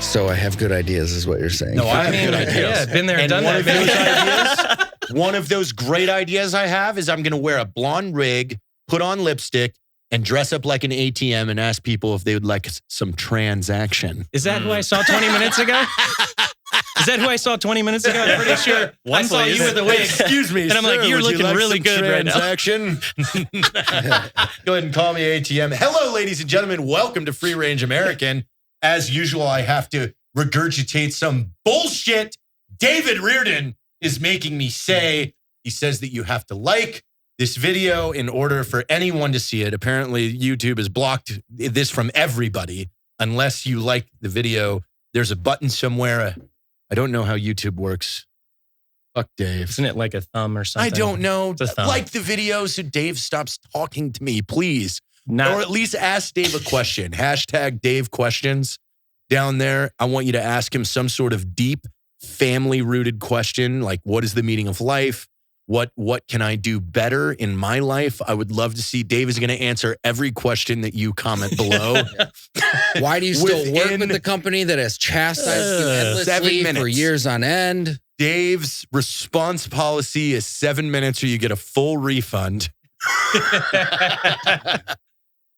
So I have good ideas, is what you're saying. No, I have good ideas. Yeah, been there, and done one that. of those ideas, one of those great ideas I have is I'm going to wear a blonde wig, put on lipstick, and dress up like an ATM and ask people if they would like some transaction. Is that who I saw 20 minutes ago? Is that who I saw 20 minutes ago? I'm pretty sure I saw you with a wig. Excuse me, and I'm like, you're looking really good right now. Transaction. Go ahead and call me ATM. Hello, ladies and gentlemen. Welcome to Free Range American. As usual, I have to regurgitate some bullshit David Reardon is making me say. He says that you have to like this video in order for anyone to see it. Apparently, YouTube has blocked this from everybody unless you like the video. There's a button somewhere. I don't know how YouTube works. Fuck Dave. Isn't it like a thumb or something? I don't know. Thumb. Like the video so Dave stops talking to me, please. Not, Or at least ask Dave a question. Hashtag Dave questions down there. I want you to ask him some sort of deep, family-rooted question, like what is the meaning of life? What can I do better in my life? I would love to see. Dave is going to answer every question that you comment below. Why do you still work with the company that has chastised you endlessly for years on end? Dave's response policy is 7 minutes or you get a full refund.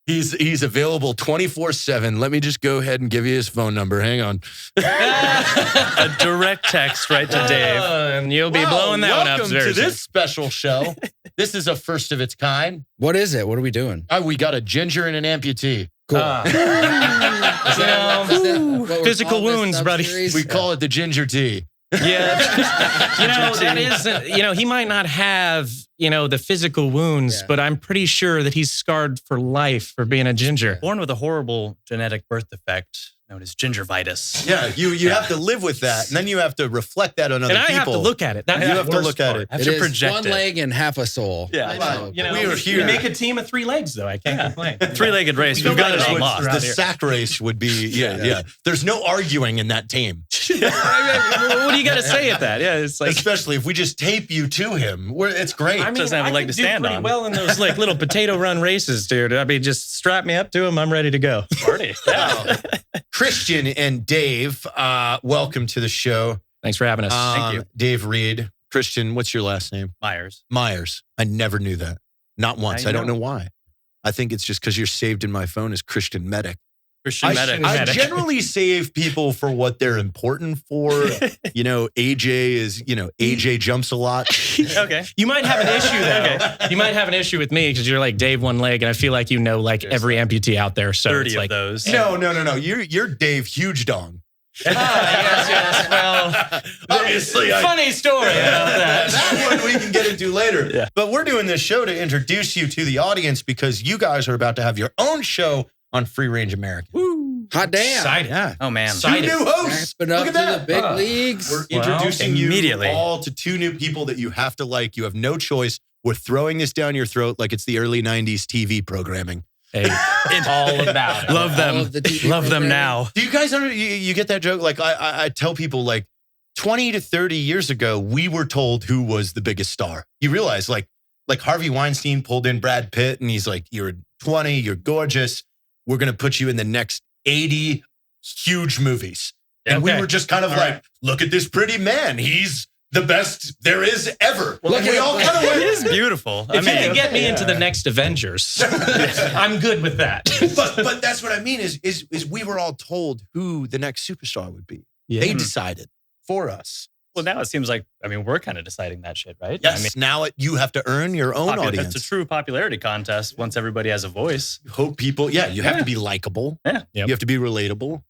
He's available 24/7. Let me just go ahead and give you his phone number. Hang on. A direct text right to Dave. And you'll be blowing that one up. Welcome to this special show. This is a first of its kind. What is it? What are we doing? We got a ginger and an amputee. Cool. Physical wounds, buddy. We call it the ginger tea. Yeah. That is, he might not have, the physical wounds, but I'm pretty sure that he's scarred for life for being a ginger. Born with a horrible genetic birth defect known as gingivitis. Yeah, you have to live with that, and then you have to reflect that on other people. And I have to look at it. That's you the have to worst look at part. it. It is one leg and half a soul. Yeah. We are here. We make a team of 3 legs, though. I can't complain. Three-legged race. We've got it all lost. The sack race would be, yeah. There's no arguing in that team. What do you got to say at that? Yeah, it's like, especially if we just tape you to him. It's great. I mean, doesn't have a leg to stand pretty on. well in those like little potato run races, dude. I mean, just strap me up to him. I'm ready to go. Party. Wow. Christian and Dave, welcome to the show. Thanks for having us. Thank you. Dave Reid. Christian, what's your last name? Meyers. Meyers. I never knew that. Not once. I don't know why. I think it's just because you're saved in my phone as Christian Medic. Christian Medic. I generally save people for what they're important for. AJ is, AJ jumps a lot. Okay. You might have an issue, though. You might have an issue with me because you're like Dave one leg, and I feel like every amputee out there. So 30 it's of like, those. No. You're Dave Huge Dong. Yes. Well, obviously, funny story about that. That one we can get into later. Yeah. But we're doing this show to introduce you to the audience because you guys are about to have your own show on Free Range American. Woo. Hot damn. Excited. Yeah. Oh, man. Two new hosts. Ramping up Look at to that. the big leagues. We're introducing you immediately. all to 2 new people that you have to like. You have no choice. We're throwing this down your throat like it's the early 90s TV programming. Hey, it's all about it. Love them. All of the TV Love them programming. now. Do you guys you get that joke? Like I tell people like 20 to 30 years ago, we were told who was the biggest star. You realize like Harvey Weinstein pulled in Brad Pitt and he's like, you're 20, you're gorgeous. We're going to put you in the next 80 huge movies. And we were just kind of like, look at this pretty man. He's the best there is ever. Well, we all kind of It went, is beautiful. If you can get me into the next Avengers, I'm good with that. but that's what I mean is we were all told who the next superstar would be. Yeah. They decided for us. Well, now it seems like, we're kind of deciding that shit, right? Yes. Now you have to earn your own audience. It's a true popularity contest once everybody has a voice. Hope people, you have to be likable. Yeah. Yep. You have to be relatable.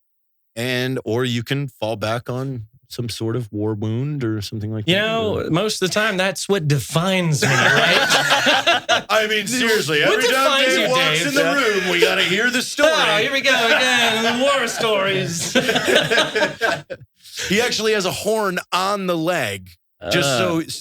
Or you can fall back on some sort of war wound or something like that. Most of the time, that's what defines me, right? I mean, seriously, What every time defines Dave you, walks Dave? in the room, we got to hear the story. Oh, here we go again. War stories. He actually has a horn on the leg, just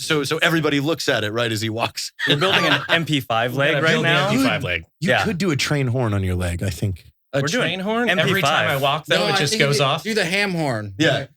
so everybody looks at it right as he walks. You're building an MP5 leg right now. MP5 leg. You could do a train horn on your leg, I think. A We're doing train horn? MP5. Every time I walk, though, No, it I just think you goes do- off. Do the ham horn. Yeah.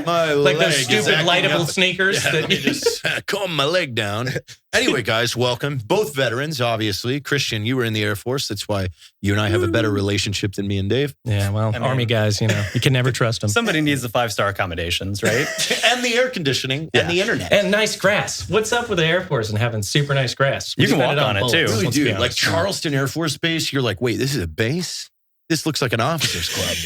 My Like those leg is stupid acting lightable up. sneakers. Yeah, that let me just calm my leg down. Anyway, guys, welcome. Both veterans, obviously. Christian, you were in the Air Force. That's why you and I have a better relationship than me and Dave. Yeah, well, I mean, Army guys, you can never trust them. Somebody needs the 5-star accommodations, right? And the air conditioning and the internet. And nice grass. What's up with the Air Force and having super nice grass? You can We walk spend on it, bullets, too. Really let's be do. honest. Like Charleston Air Force Base, you're like, wait, this is a base? This looks like an officer's club.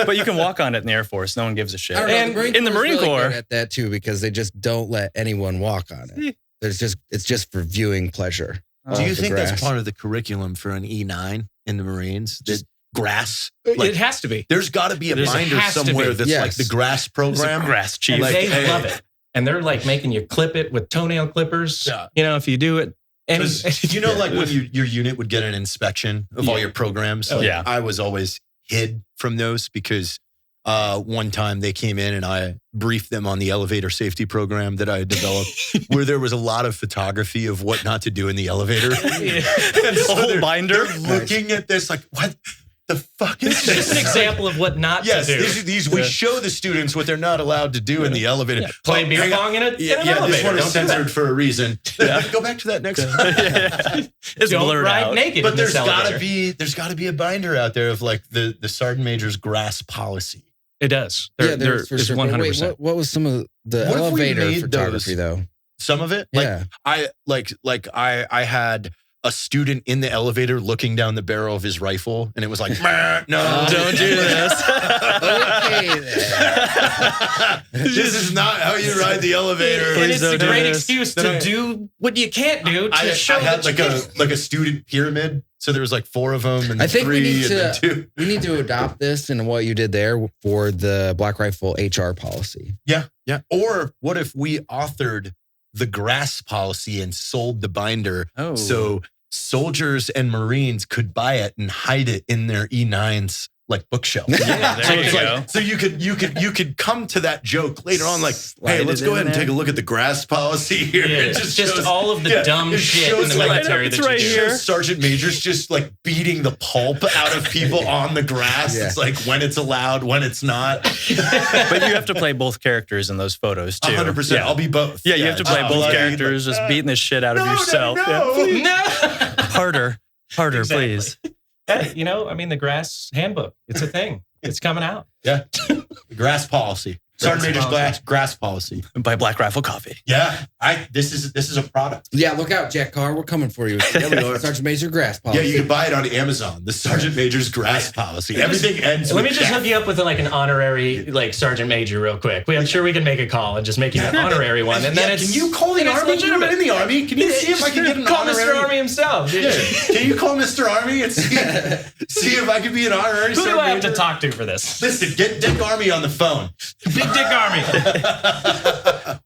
But you can walk on it in the Air Force. No one gives a shit. I don't know, And in the Marine really Corps- good at that too, because they just don't let anyone walk on it. It's just for viewing pleasure. Do you The think grass. that's part of the curriculum for an E9 in the Marines? That grass? It has to be. There's got to be a There binder has to be. somewhere that's Yes. like the grass program. Grass chief. And Like, they hey. love it. And they're like making you clip it with toenail clippers. Yeah. If you do it. And Like when your unit would get an inspection of all your programs. Oh, Like, yeah. I was always hid from those because one time they came in and I briefed them on the elevator safety program that I had developed, where there was a lot of photography of what not to do in the elevator. And A whole binder. They're looking at this like, what the fuck is It's just an this? example of what not Yes, to do. these we show the students what they're not allowed to do in the elevator. Yeah, play Oh, beer hang on. pong in an Yeah, elevator. this one is Don't do that. censored for a reason. Go back to that next one. It's Don't blurred ride out. naked. But in this elevator. there's gotta be a binder out there of like the sergeant major's grass policy. It does. Yeah, There there's for is sure. But 100%. wait, what was some of the What if we elevator made photography though? Some of it, like Yeah. I had a student in the elevator looking down the barrel of his rifle, and it was like, "Meh, no, Don't do this. Okay, then. This is not how you ride the elevator. And Please it's a don't do great this. excuse Then to I- do what you can't do to I show had that you like a student pyramid, so there was like 4 of them, and I think we three, need and then to- 2. We need to adopt this and what you did there for the Black Rifle HR policy. Yeah. Or what if we authored the grass policy and sold the binder Oh. so soldiers and Marines could buy it and hide it in their E9s like bookshelf? Yeah, there So you it's go. like, so you could come to that joke later on, like, Slide hey, it let's in go ahead and there. take a look at the grass policy here. Yeah, It just shows- all of the yeah, dumb it shit in shows the like- military it's that you right do. It here. shows Sergeant Major's just like beating the pulp out of people on the grass. Yeah. It's like when it's allowed, when it's not. But you have to play both characters in those photos too. 100%. Yeah. I'll be both. Yeah, you have to play I'll both be characters, just beating the shit out of yourself. No. No. Harder, Exactly. please. Hey, the grass handbook. It's a thing. It's coming out. Yeah. Grass policy. Sergeant Major's policy. grass policy. Buy Black Rifle coffee. Yeah. This is a product. Yeah, look out, Jack Carr. We're coming for you. Sergeant Major Grass policy. Yeah, you can buy it on Amazon. The Sergeant Major's grass policy. Everything ends Let with me just Jack. hook you up with like an honorary sergeant major real quick. I'm sure we can make a call and just make you an honorary one. And then Yeah, it's can you call the it's Army? legitimate. You're in the Army. Can you see if I can get an call honorary? Mr. Army himself. Yeah. Can you call Mr. Army and see if I can be an honorary Who do sergeant I have to major? talk to for this? Listen, get Dick Army on the phone. Big Dick Army.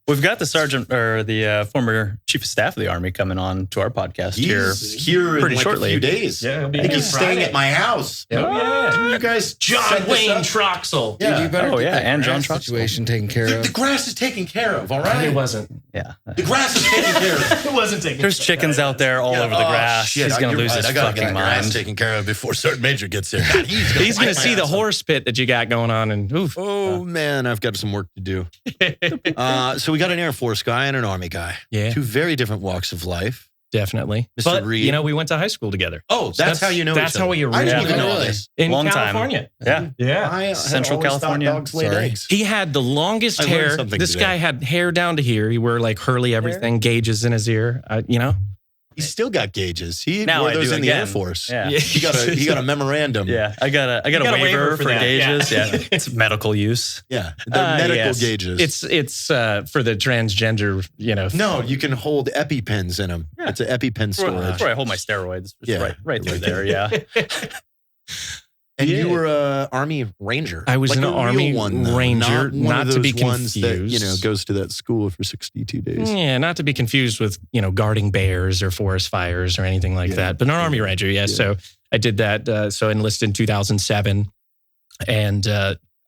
We've got the sergeant or the former chief of staff of the Army coming on to our podcast He's here pretty in like shortly. a few days. Yeah, it'll be I think here he's Friday. staying at my house. Oh, yeah. You guys John set this Wayne up. Troxel. Dude, Yeah. you better Oh, get yeah, that and John grass Troxel. situation taken care The of. grass is taken care of, all right? It wasn't. Yeah. The grass is taken care of. It wasn't taken. There's chickens out there all over the grass. Shit, He's going to you're lose right. his I gotta get fucking that grass mind. taken care of before Sergeant Major gets there. God, He's going wipe to my see the ass horse pit that you got going on, and oof. Oh man, I've got some work to do. So we got an Air Force guy and an Army guy. Yeah, Two very different walks of life. definitely. Mr. But Reid. we went to high school together. Oh, that's how you know. That's each how other. we I didn't originally even know Really? this. in Long time. California. Yeah. Yeah. I had Central always thought California. dogs laid Sorry. eggs. He had the longest I learned hair. something This today. guy had hair down to here. He wore like Hurley everything, gauges in his ear. He's still got gauges. He Now wore I those do in the again. Air Force. Yeah. He got a memorandum. Yeah, I got a got a waiver for that, gauges. yeah. Yeah, it's medical use. Yeah. They're medical yes. gauges. It's for the transgender. No, you can hold EpiPens in them. Yeah. It's an EpiPen storage. That's where I hold my steroids. Just Yeah. right through there. Yeah. And Yeah. you were a Army Ranger. I was Like an a real Army one, though. Ranger, one not of to be those ones that confused. goes to that school for 62 days. Yeah, not to be confused with guarding bears or forest fires or anything like Yeah. that. But an Army Ranger, yes. Yeah. So I did that. So I enlisted in 2007, and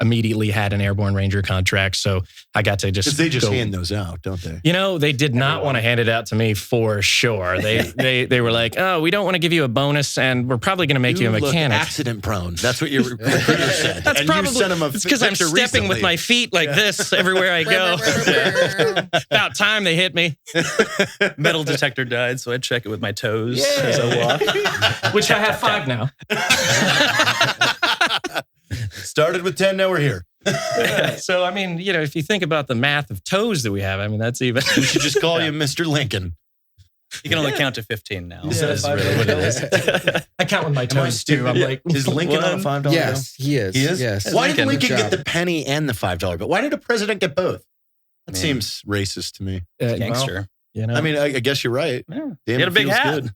immediately had an Airborne Ranger contract. So I got to just Because they just hand those out, don't they? You know, they did not want to hand it out to me for sure. They were like, oh, we don't want to give you a bonus, and we're probably going to make you a mechanic. Accident prone. That's what your recruiter said. That's and probably, you sent him a it's because I'm stepping recently. with my feet like this everywhere I go. About time they hit me. Metal detector died, so I check it with my toes as I walk. Which I have 5 now. Started with 10, now we're here. So, I mean, you know, if you think about the math of toes that we have, I mean, that's even. We should just call you Mr. Lincoln. You can only count to 15 now. Yeah, That's really what it is. I count with my toes too. I'm like, is Lincoln on a $5 bill? Yes, he is. He is? Yes. Why did Lincoln. Lincoln get the penny and the $5 bill? Why did a president get both? That seems racist to me. Gangster. You know, I mean, I guess you're right. Yeah. Damn, He had a it big feels hat. good.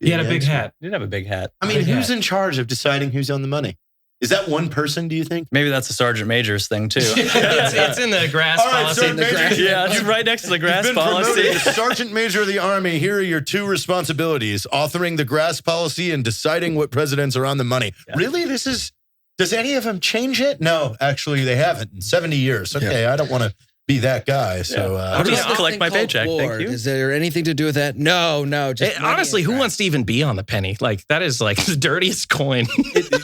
he had a big hat. He did have a big hat. I mean, Big who's hat. in charge of deciding who's on the money? Is that one person, do you think? Maybe that's a Sergeant Major's thing, too. It's in the grass All right, policy. Sergeant Major. Yeah, it's right next to the grass You've been policy. promoted as Sergeant Major of the Army. Here are your 2 responsibilities: authoring the grass policy and deciding what presidents are on the money. Yeah. Really? Does any of them change it? No, actually, they haven't in 70 years. Okay, I don't want to be that guy. So I'll What just about this collect thing my called paycheck. Thank board? you. Is there anything to do with that? No. Just money Honestly, and who crap. wants to even be on the penny? Like, that is like the dirtiest coin.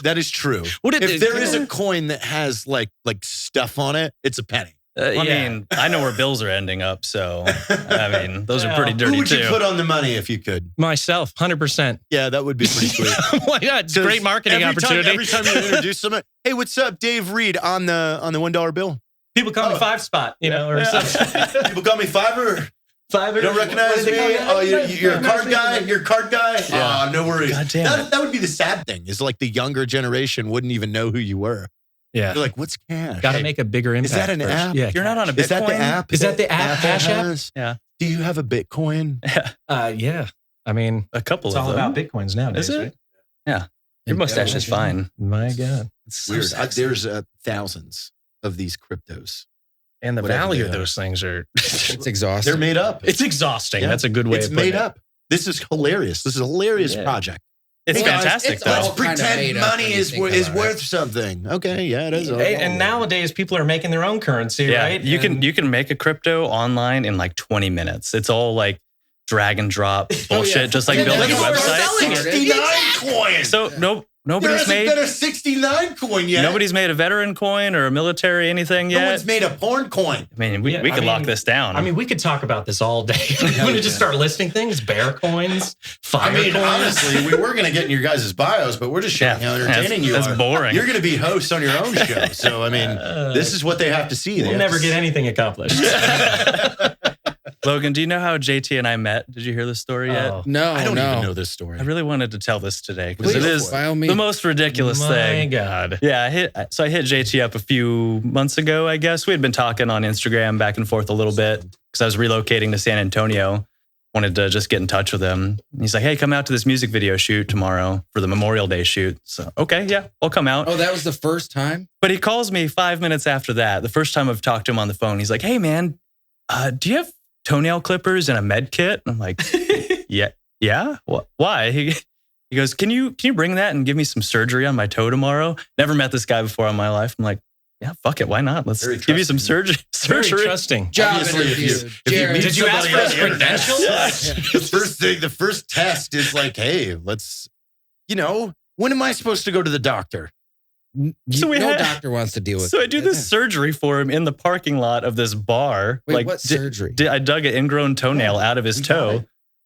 that is true. If there is a coin that has like stuff on it, it's a penny. I mean, I know where bills are ending up, so I mean, those are pretty dirty Who would too. you put on the money if you could? Myself, 100%. Yeah, that would be pretty sweet. Why not? It's a great marketing opportunity. Every time you introduce someone, hey, what's up, Dave Reid on the $1 bill? People call me 5 spot, you know, or something. People call me Fiver. You don't recognize me? Oh, you're a card guy? You're a card guy? Yeah. No worries. God damn That would be the sad thing, is like the younger generation wouldn't even know who you were. Yeah. You're like, what's cash? Got to Hey, make a bigger impact. is that an first. app? Yeah. You're not on a Bitcoin? Is that the app? Is that the app, Cash App? has? Yeah. Do you have a Bitcoin? Yeah. I mean, A couple it's of all them. about Bitcoins nowadays. Is it? Right? Yeah. Your mustache is fine. My God. It's so Weird. sexy. There's thousands of these cryptos. And the Whatever value they of are. those things are, It's exhausting. They're made up. it's exhausting. Yeah. That's a good way It's of putting made up. This is hilarious. This is a hilarious Yeah. project. It's Well, fantastic, it's though. all Let's kinda pretend made up money when you is think is about it. worth something. Okay, yeah, it is. And nowadays, people are making their own currency, Yeah, right? you And- can make a crypto online in like 20 minutes. It's all like drag and drop bullshit, just like Yeah, building a that's what we're website. selling. 69 coins. So there nobody's hasn't made been a 69 coin yet. nobody's made a veteran coin or a military anything No yet. one's made a porn coin. I mean, we Yeah, could I lock mean- this down. I mean, we could talk about this all day. I'm going to just start listing things: bear coins, fire coins. Honestly, we were going to get in your guys' bios, but we're just showing how entertaining you that's are. boring. You're going to be hosts on your own show. So, I mean, this is what they have to see. They We'll have never to get anything accomplished. Logan, do you know how JT and I met? Did you hear this story yet? Oh, No, I don't no. even know this story. I really wanted to tell this today because Please, it is by all means. the most ridiculous my thing. God. Yeah, I hit JT up a few months ago, I guess. We had been talking on Instagram back and forth a little bit because I was relocating to San Antonio. Wanted to just get in touch with him. And he's like, hey, come out to this music video shoot tomorrow for the Memorial Day shoot. So, okay, yeah, I'll come out. Oh, that was the first time? But he calls me 5 minutes after that. The first time I've talked to him on the phone, he's like, hey, man, do you have toenail clippers and a med kit? And I'm like, yeah. Why? He goes, can you bring that and give me some surgery on my toe tomorrow? Never met this guy before in my life. I'm like, yeah, fuck it. Why not? Let's Very give you some trusting. Very surgery. trusting. Job Obviously, if interview. you Jared. meet Did you ask somebody for his on the internet, credentials? the first test is like, hey, let's, when am I supposed to go to the doctor? So we no had- doctor wants to deal with So I do it. this surgery for him in the parking lot of this bar. Wait, what surgery? I dug an ingrown toenail out of his toe.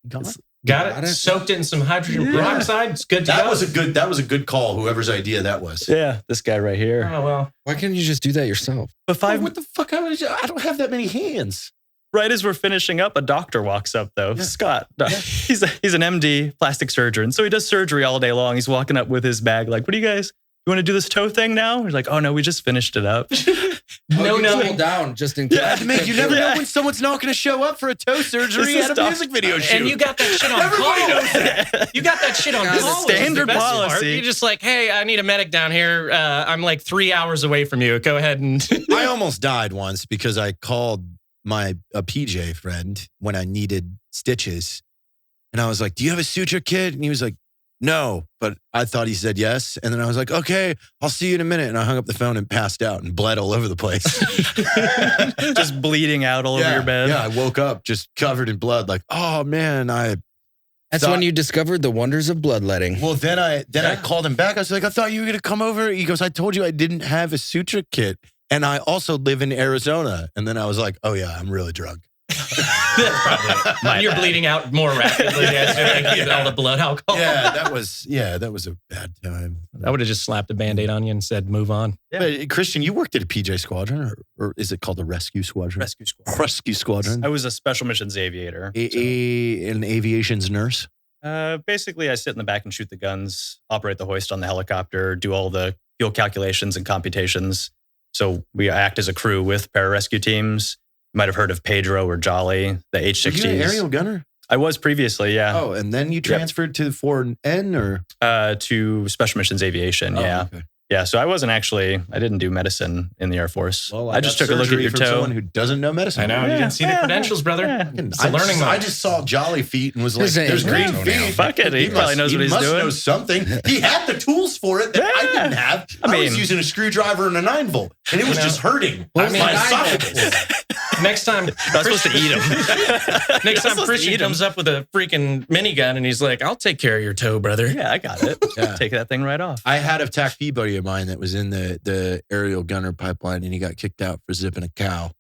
Got Got it. it. Soaked it in some hydrogen peroxide. It's good to That go. was a good call, whoever's idea that was. Yeah, this guy right here. Oh, well. Why can't you just do that yourself? But What the fuck? I don't have that many hands. Right as we're finishing up, a doctor walks up though. Yeah. Scott, he's an MD, plastic surgeon. So he does surgery all day long. He's walking up with his bag like, what do you guys, you want to do this toe thing now? We're like, oh no, we just finished it up. No, no. cool down just in case. Yeah, to make you never know when someone's not going to show up for a toe surgery This is at a music video shoot. And you got that shit on call. You got that shit on This is call. which standard the best part. policy. You're just like, hey, I need a medic down here. I'm like 3 hours away from you. Go ahead and. I almost died once because I called a PJ friend when I needed stitches. And I was like, do you have a suture kit? And he was like, no, but I thought he said yes. And then I was like, okay, I'll see you in a minute. And I hung up the phone and passed out and bled all over the place. Just bleeding out all over your bed. Yeah, I woke up just covered in blood. Like, oh man, That's when you discovered the wonders of bloodletting. Well, then I called him back. I was like, I thought you were going to come over. He goes, I told you I didn't have a suture kit. And I also live in Arizona. And then I was like, oh yeah, I'm really drunk. You're bleeding out more rapidly as all the blood alcohol. Yeah, that was a bad time. I would have just slapped a Band-Aid on you and said, move on. Yeah. But Christian, you worked at a PJ squadron, or is it called the Rescue Squadron? Rescue Squadron. Rescue Squadron. I was a special missions aviator. An aviation's nurse? Basically, I sit in the back and shoot the guns, operate the hoist on the helicopter, do all the fuel calculations and computations. So we act as a crew with pararescue teams. You might have heard of Pedro or Jolly, the H-60s. Were you an aerial gunner? I was previously, yeah. Oh, and then you transferred to 4N or? To Special Missions Aviation, yeah. Okay. Yeah, so I didn't do medicine in the Air Force. Well, I just took a look at your toe. Someone who doesn't know medicine. I know, you didn't see the credentials, brother. Yeah. I just saw Jolly feet and was like, there's green feet. Fuck it, he probably knows what he's doing. He must know something. He had the tools for it that I didn't have. I was using a screwdriver and a 9-volt, and it was just hurting my esophagus. Next time, I was supposed to eat him. Next time Christian comes up with a freaking minigun and he's like, I'll take care of your toe, brother. Yeah, I got it. Yeah. Take that thing right off. I had a TAC-P buddy of mine that was in the aerial gunner pipeline, and he got kicked out for zipping a cow.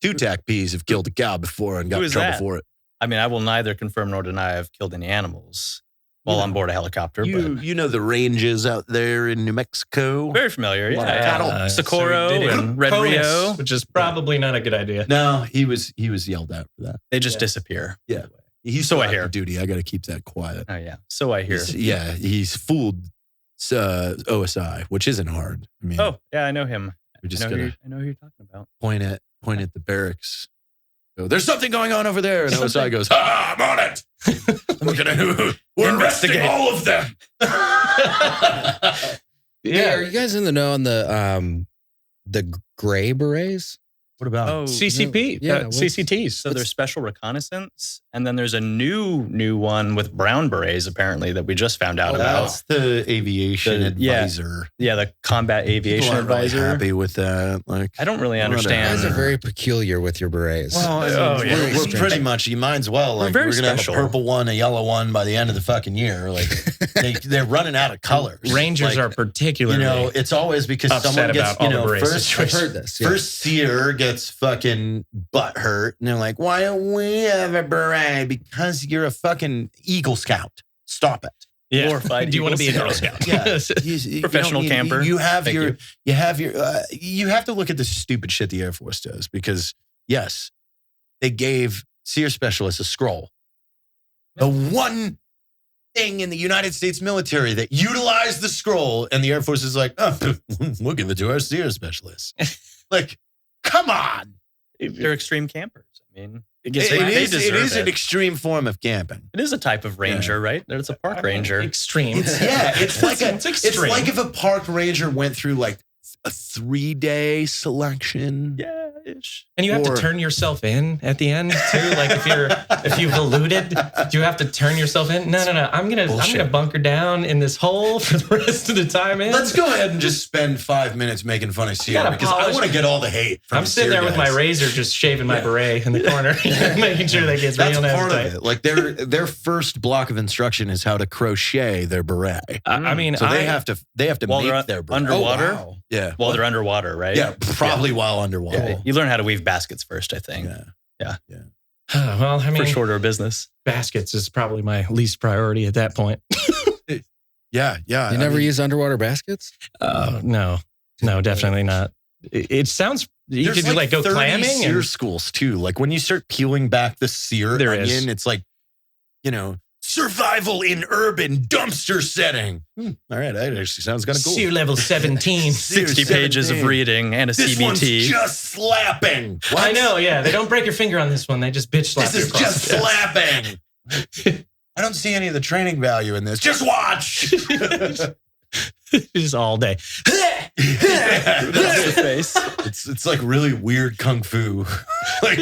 2 TAC-Ps have killed a cow before and got in trouble for it. I mean, I will neither confirm nor deny I've killed any animals while on board a helicopter. You know the ranges out there in New Mexico? Very familiar, yeah. Socorro and Red Rio. Which is probably not a good idea. No, he was yelled at for that. They just disappear. Yeah. He's so I hear. Duty. I got to keep that quiet. Oh, yeah. So I hear. He's fooled OSI, which isn't hard. I mean, I know him. I know who you're talking about. Point at the barracks. Go, there's something going on over there. And OSI goes, I'm on it. We're arresting all of them. Yeah. Are you guys in the know on the gray berets? What about CCP? Yeah, CCTs. So there's special reconnaissance, and then there's a new one with brown berets apparently that we just found out about. That's the aviation advisor. Yeah, the combat aviation advisor. Really happy with that. Like, I don't really understand. You guys are very peculiar with your berets. Well, we're pretty much. You might as well. Like, we're gonna have a purple one, a yellow one by the end of the fucking year. Like they're running out of colors. Rangers are particularly. It's always because someone gets first SERE gets fucking butt hurt, and they're like, why don't we have a beret? Because you're a fucking Eagle Scout. Stop it. Yeah. Glorified. Do you want to be a Girl Scout? Yeah. Professional camper. You have to look at the stupid shit the Air Force does, because yes, they gave SERE specialists a scroll. The one thing in the United States military that utilized the scroll, and the Air Force is like, oh, we'll give it to our SERE specialists. Like, come on. They're extreme campers. I mean, it is an extreme form of camping. It is a type of ranger, right? It's a park ranger. Extreme. It's like if a park ranger went through like a 3-day selection. Yeah. And you have to turn yourself in at the end too. Like if you've eluded, do you have to turn yourself in? No. I'm gonna bunker down in this hole for the rest of the time in. Let's go ahead and just spend 5 minutes making fun of SERE, because I want to get all the hate. I'm sitting there with my razor, just shaving my beret in the corner, making sure that gets real. That's part of it. Like their first block of instruction is how to crochet their beret. I mean, so they have to make their beret underwater. Oh, wow. Yeah, while they're underwater, right? Yeah, probably while underwater. Yeah. You learn how to weave baskets first, I think. Yeah. Well, I mean, for shorter business, baskets is probably my least priority at that point. Yeah. You never use underwater baskets? No, definitely not. It sounds. You could like go clamming. SERE schools too. Like when you start peeling back the SERE onion, it's like, survival in urban dumpster setting. All right, that actually sounds kind of cool. SERE level 17. 60 pages of reading and a CBT. This one's just slapping. What? I know, yeah. They don't break your finger on this one. They just bitch slap. This is just slapping. I don't see any of the training value in this. Just watch. Just all day. It's like really weird kung fu. Like,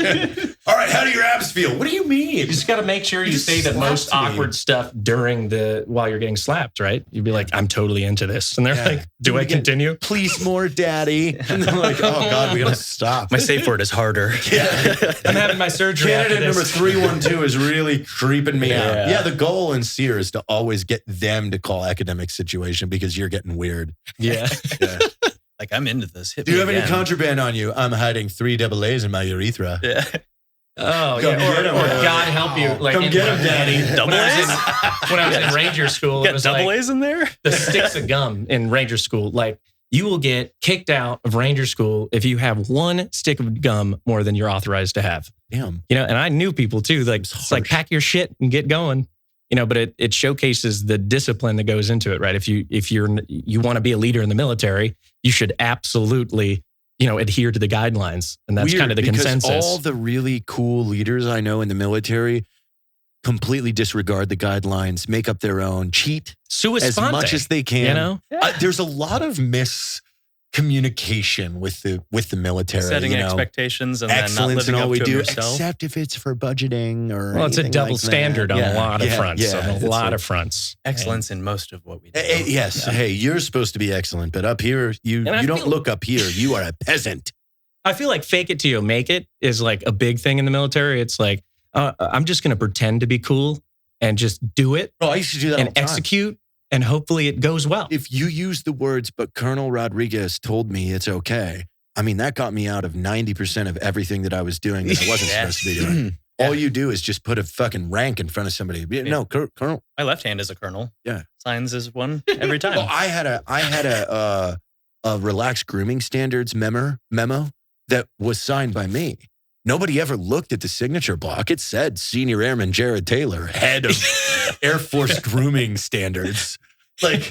All right, how do your abs feel? What do you mean? You just got to make sure you say the most awkward stuff while you're getting slapped, right? You'd be like, I'm totally into this. And they're like, do I continue? Please more, daddy. And they're like, oh God, we got to stop. My safe word is harder. I'm having my surgery. Candidate number 312 is really creeping me out. Yeah, the goal in SERE is to always get them to call academic situation because you're getting weird. Yeah. Like, I'm into this. Do you have any contraband on you? I'm hiding 3 AA's in my urethra. Yeah. Oh, yeah. Or God help you. Like, come get him, daddy. Double A's? When I was in Ranger school, Got it was double like A's in there? the sticks of gum in Ranger school. Like, you will get kicked out of Ranger school if you have 1 stick of gum more than you're auzed to have. Damn. You know, and I knew people too. Like, it's like, pack your shit and get going. You know, but it showcases the discipline that goes into it, right? If you want to be a leader in the military, you should absolutely, adhere to the guidelines, and that's kind of the consensus. All the really cool leaders I know in the military completely disregard the guidelines, make up their own, cheat as much as they can. You know, there's a lot of miscommunication with the military, setting expectations and excellence then not living in all up we to do, yourself. except if it's for budgeting or. Well, it's a double like standard on a lot of fronts. Yeah, on a lot of fronts. Excellence in most of what we do. Yes. Hey, you're supposed to be excellent, but up here, you don't look up here. You are a peasant. I feel like fake it till you make it is like a big thing in the military. It's like, I'm just going to pretend to be cool and just do it. Oh, I used to do that all the time. Execute, and hopefully it goes well. If you use the words, but Colonel Rodriguez told me it's okay. I mean, that got me out of 90% of everything that I was doing that I wasn't supposed to be doing. All you do is just put a fucking rank in front of somebody. No, Colonel. My left hand is a colonel. Yeah. Signs is one every time. Well, I had a relaxed grooming standards memo that was signed by me. Nobody ever looked at the signature block. It said Senior Airman Jared Taylor, head of Air Force grooming standards. Like,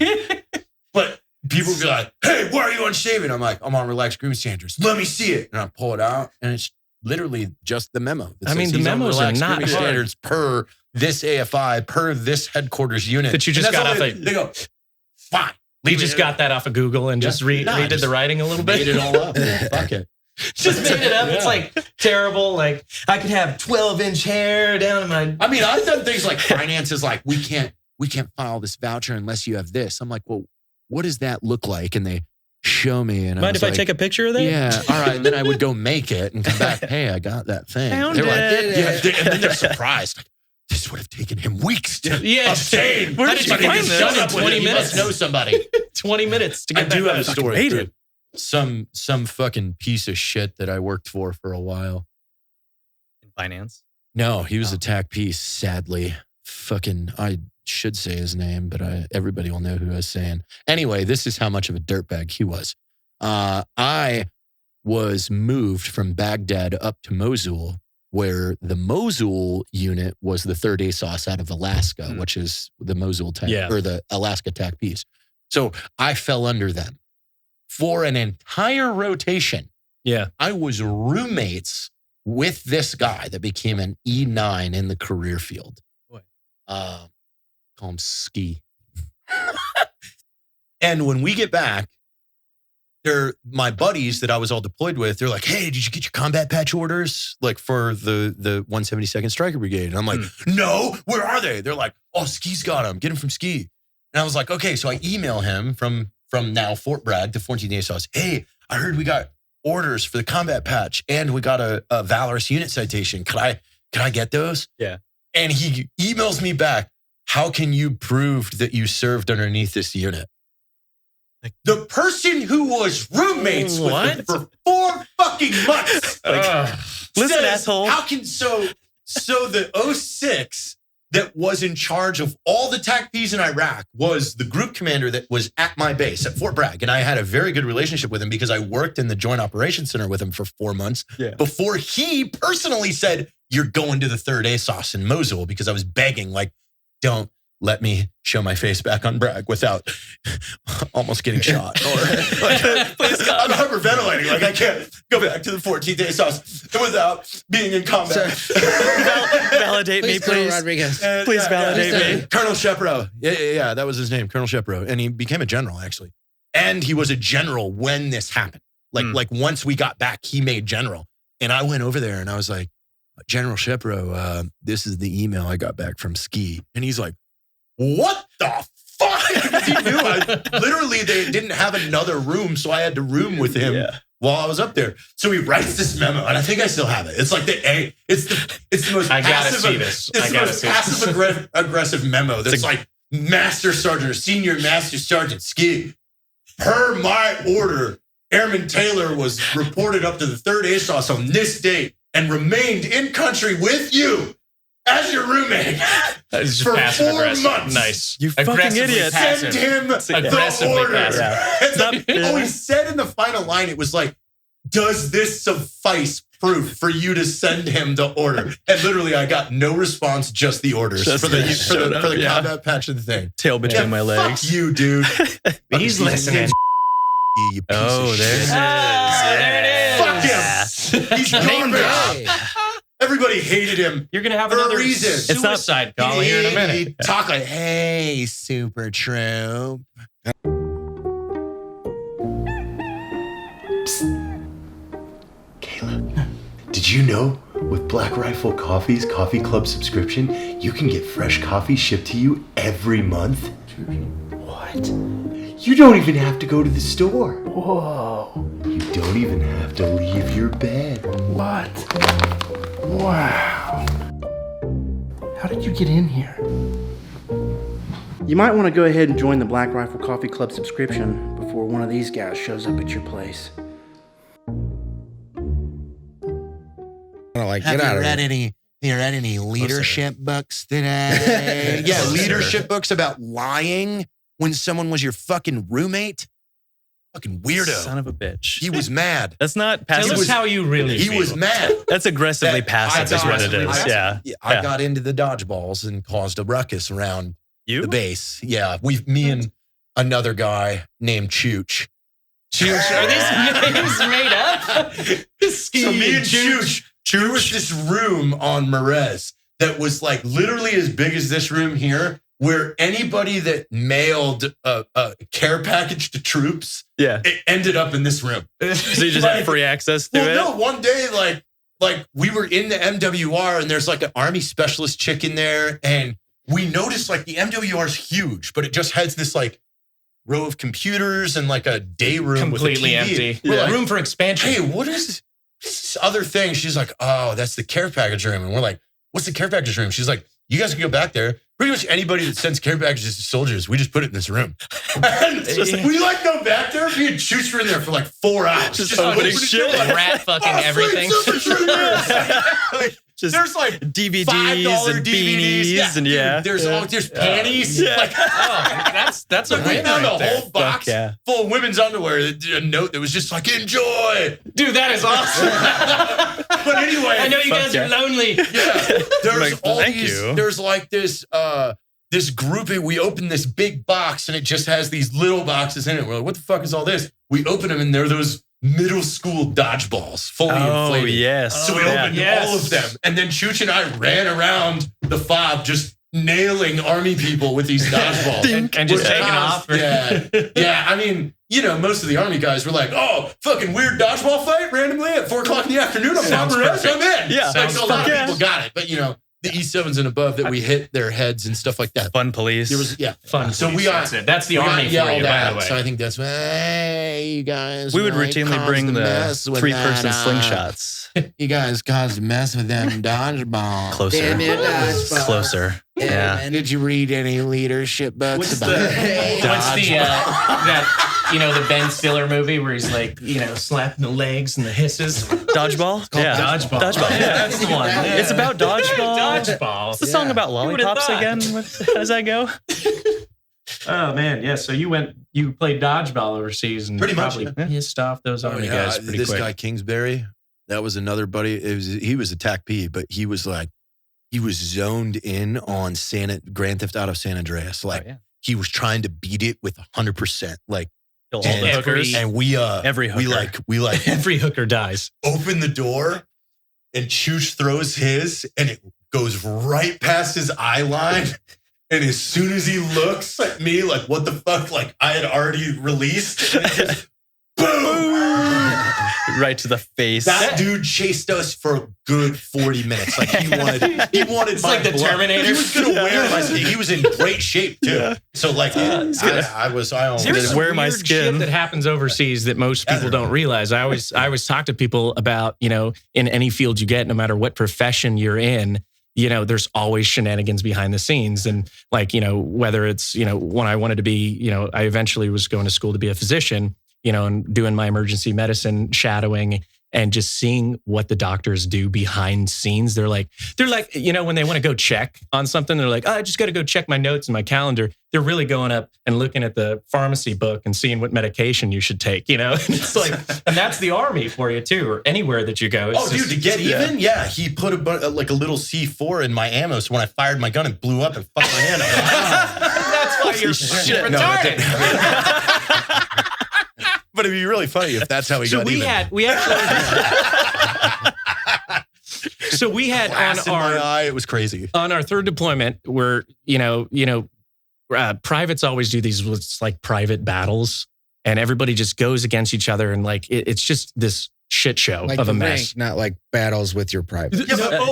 but people would be like, hey, why are you unshaven? I'm like, I'm on relaxed grooming standards. Let me see it. And I pull it out, and it's literally just the memo. I mean, the memos are not hard. Standards per this AFI, per this headquarters unit. That you just got off they go, fine. You just got that off of Google and just redid the writing a little bit? Made it all up. Fuck it. Just made it up. Yeah. It's like terrible. Like, I could have 12-inch hair down in my. I mean, I've done things like finances, like we can't file this voucher unless you have this. I'm like, well, what does that look like? And they show me, and mind if I take a picture of that? Yeah, all right. And then I would go make it and come back. Hey, I got that thing. Found They're it. like, and then they're surprised. Like, this would have taken him weeks to obtain. Where did you find this? Done in 20 minutes. You must know somebody. 20 minutes to get I do have a back. story. Too. Some fucking piece of shit that I worked for a while. In finance? No, he was a TAC piece, sadly. Fucking, I should say his name, but everybody will know who I was saying. Anyway, this is how much of a dirtbag he was. I was moved from Baghdad up to Mosul, where the Mosul unit was the 3rd ASOS out of Alaska, which is the Mosul TAC, or the Alaska TAC piece. So I fell under them. For an entire rotation, I was roommates with this guy that became an E9 in the career field. Call him Ski. And when we get back, they're my buddies that I was all deployed with. They're like, hey, did you get your combat patch orders? Like for the 172nd Stryker Brigade. And I'm like, no, where are they? They're like, oh, Ski's got them. Get them from Ski. And I was like, okay. So I email him from now Fort Bragg to 14th ASOS. Hey, I heard we got orders for the combat patch and we got a Valorous unit citation. Could I get those? Yeah. And he emails me back, how can you prove that you served underneath this unit? Like, the person who was roommates with him for 4 fucking months. Listen, asshole. How can so the 06 that was in charge of all the TAC-Ps in Iraq was the group commander that was at my base at Fort Bragg. And I had a very good relationship with him because I worked in the Joint Operations Center with him for 4 months before he personally said, you're going to the 3rd ASOS in Mosul, because I was begging, like, don't let me show my face back on Bragg without almost getting shot. Or please God, I'm hyperventilating. Like, I can't go back to the 14th ASOS without being in combat. Validate me, please. Rodriguez. Please validate me. Colonel Shepro. Yeah, that was his name, Colonel Shepro. And he became a general, actually. And he was a general when this happened. Like once we got back, he made general. And I went over there and I was like, General Shepro, this is the email I got back from Ski. And he's like, what the fuck? Because he knew literally they didn't have another room, so I had to room with him while I was up there. So he writes this memo, and I think I still have it. It's like it's the most passive aggressive memo. That's like Master Sergeant or Senior Master Sergeant Ski. Per my order, Airman Taylor was reported up to the 3rd ASOS on this date and remained in country with you as your roommate for 4 months. Nice. You fucking idiot. Send him the order. He said in the final line, it was like, does this suffice proof for you to send him the order? And literally, I got no response, just the orders for the combat patch of the thing. Tail between my legs. Fuck you, dude. He's listening. You piece of shit. There it is. Fuck him. He's garbage. Everybody hated him. You're gonna have for another a reason. suicide call here in a minute. He'd talk like, hey, Super Troop. Caleb, did you know with Black Rifle Coffee's Coffee Club subscription, you can get fresh coffee shipped to you every month? What? You don't even have to go to the store. Whoa. You don't even have to leave your bed. What? Wow. How did you get in here? You might want to go ahead and join the Black Rifle Coffee Club subscription before one of these guys shows up at your place. Like, Have get out you of read here. any leadership books today? Yeah, leadership books about lying when someone was your fucking roommate. Fucking weirdo. Son of a bitch. He was mad. That's not passive. Tell us how you really feel. He was mad. That's aggressively passive is what it is. I got into the dodgeballs and caused a ruckus around the base. Yeah, me and another guy named Chooch. Are these names made up? So me and Chooch. There was this room on Merez that was like literally as big as this room here, where anybody that mailed a care package to troops, it ended up in this room. So you just had free access to it? No, one day, like we were in the MWR and there's like an Army specialist chick in there, and we noticed like the MWR is huge, but it just has this like row of computers and like a day room completely with a TV. empty. We're like, room for expansion. hey, what is this other thing? She's like, oh, that's the care package room. And we're like, what's the care package room? She's like, you guys can go back there. Pretty much anybody that sends care packages to soldiers, we just put it in this room. And we like go back there. Me and Chooch were in there for like 4 hours. Just opening shit. Rat fucking everything. There's like DVDs $5 and DVDs. beanies and There's panties. Yeah. Like, that's a we win found right a whole there. box full of women's underwear. A note that was just like, enjoy. Dude, that is awesome. But anyway, I know you guys are lonely. Yeah, there's like, all thank these. you. There's like this grouping. We open this big box and it just has these little boxes in it. We're like, what the fuck is all this? We open them and they're those middle school dodgeballs, fully inflated. Yes. So we opened all of them, and then Chooch and I ran around the fob just nailing Army people with these dodgeballs and just taking off. Yeah. I mean, most of the Army guys were like, "Oh, fucking weird dodgeball fight randomly at 4:00 in the afternoon. I'm in." Yeah, like, so a lot of people got it, but the E7s and above that we hit their heads and stuff like that. Fun police. There was fun. So police, we got that's the Army for you, by the way. So I think that's hey, you guys. We would routinely bring the 3-person slingshots. You guys caused a mess with them dodgeball. Closer. Damn it, dodgeball. Closer. Yeah. And did you read any leadership books about What's the Ben Stiller movie where he's like, slapping the legs and the hisses? Dodgeball? Yeah. Dodgeball. Yeah, that's the one. Yeah. It's about dodgeball. Dodgeball. It's the song about lollipops again. How does that go? Oh man, yeah. So you played dodgeball overseas and pretty much probably pissed off those Army guys pretty this quick. guy Kingsbury, that was another buddy. He was a TAC P, but he was zoned in on Grand Theft Auto San Andreas. He was trying to beat it with 100%. Like All the hookers. And we every hooker. we every hooker dies. Open the door and Chooch throws his and it goes right past his eye line. And as soon as he looks at me, like, what the fuck? Like, I had already released. And it just, boom! right to the face. That dude chased us for a good 40 minutes. Like he wanted It's like the blood. Terminator. He was gonna wear my skin. He was in great shape too. Yeah. So like I There's almost some wear my weird skin. shit that happens overseas that most people don't realize. I always talk to people about, in any field you get, no matter what profession you're in, there's always shenanigans behind the scenes. And whether it's, when I wanted to be, I eventually was going to school to be a physician, and doing my emergency medicine shadowing and just seeing what the doctors do behind scenes. They're like, when they want to go check on something, they're like, I just got to go check my notes and my calendar. They're really going up and looking at the pharmacy book and seeing what medication you should take, And it's like, and that's the Army for you too, or anywhere that you go. Oh, dude, to get even? Yeah, he put a little C4 in my ammo, so when I fired my gun, it blew up and fucked my hand up. That's why you're fucking retarded. But it'd be really funny if that's how he got even. So we had Glass in my eye, it was crazy. On our third deployment, where privates always do these what's like private battles, and everybody just goes against each other, and like it's just this shit show like of a the mess. Rank, not like battles with your private.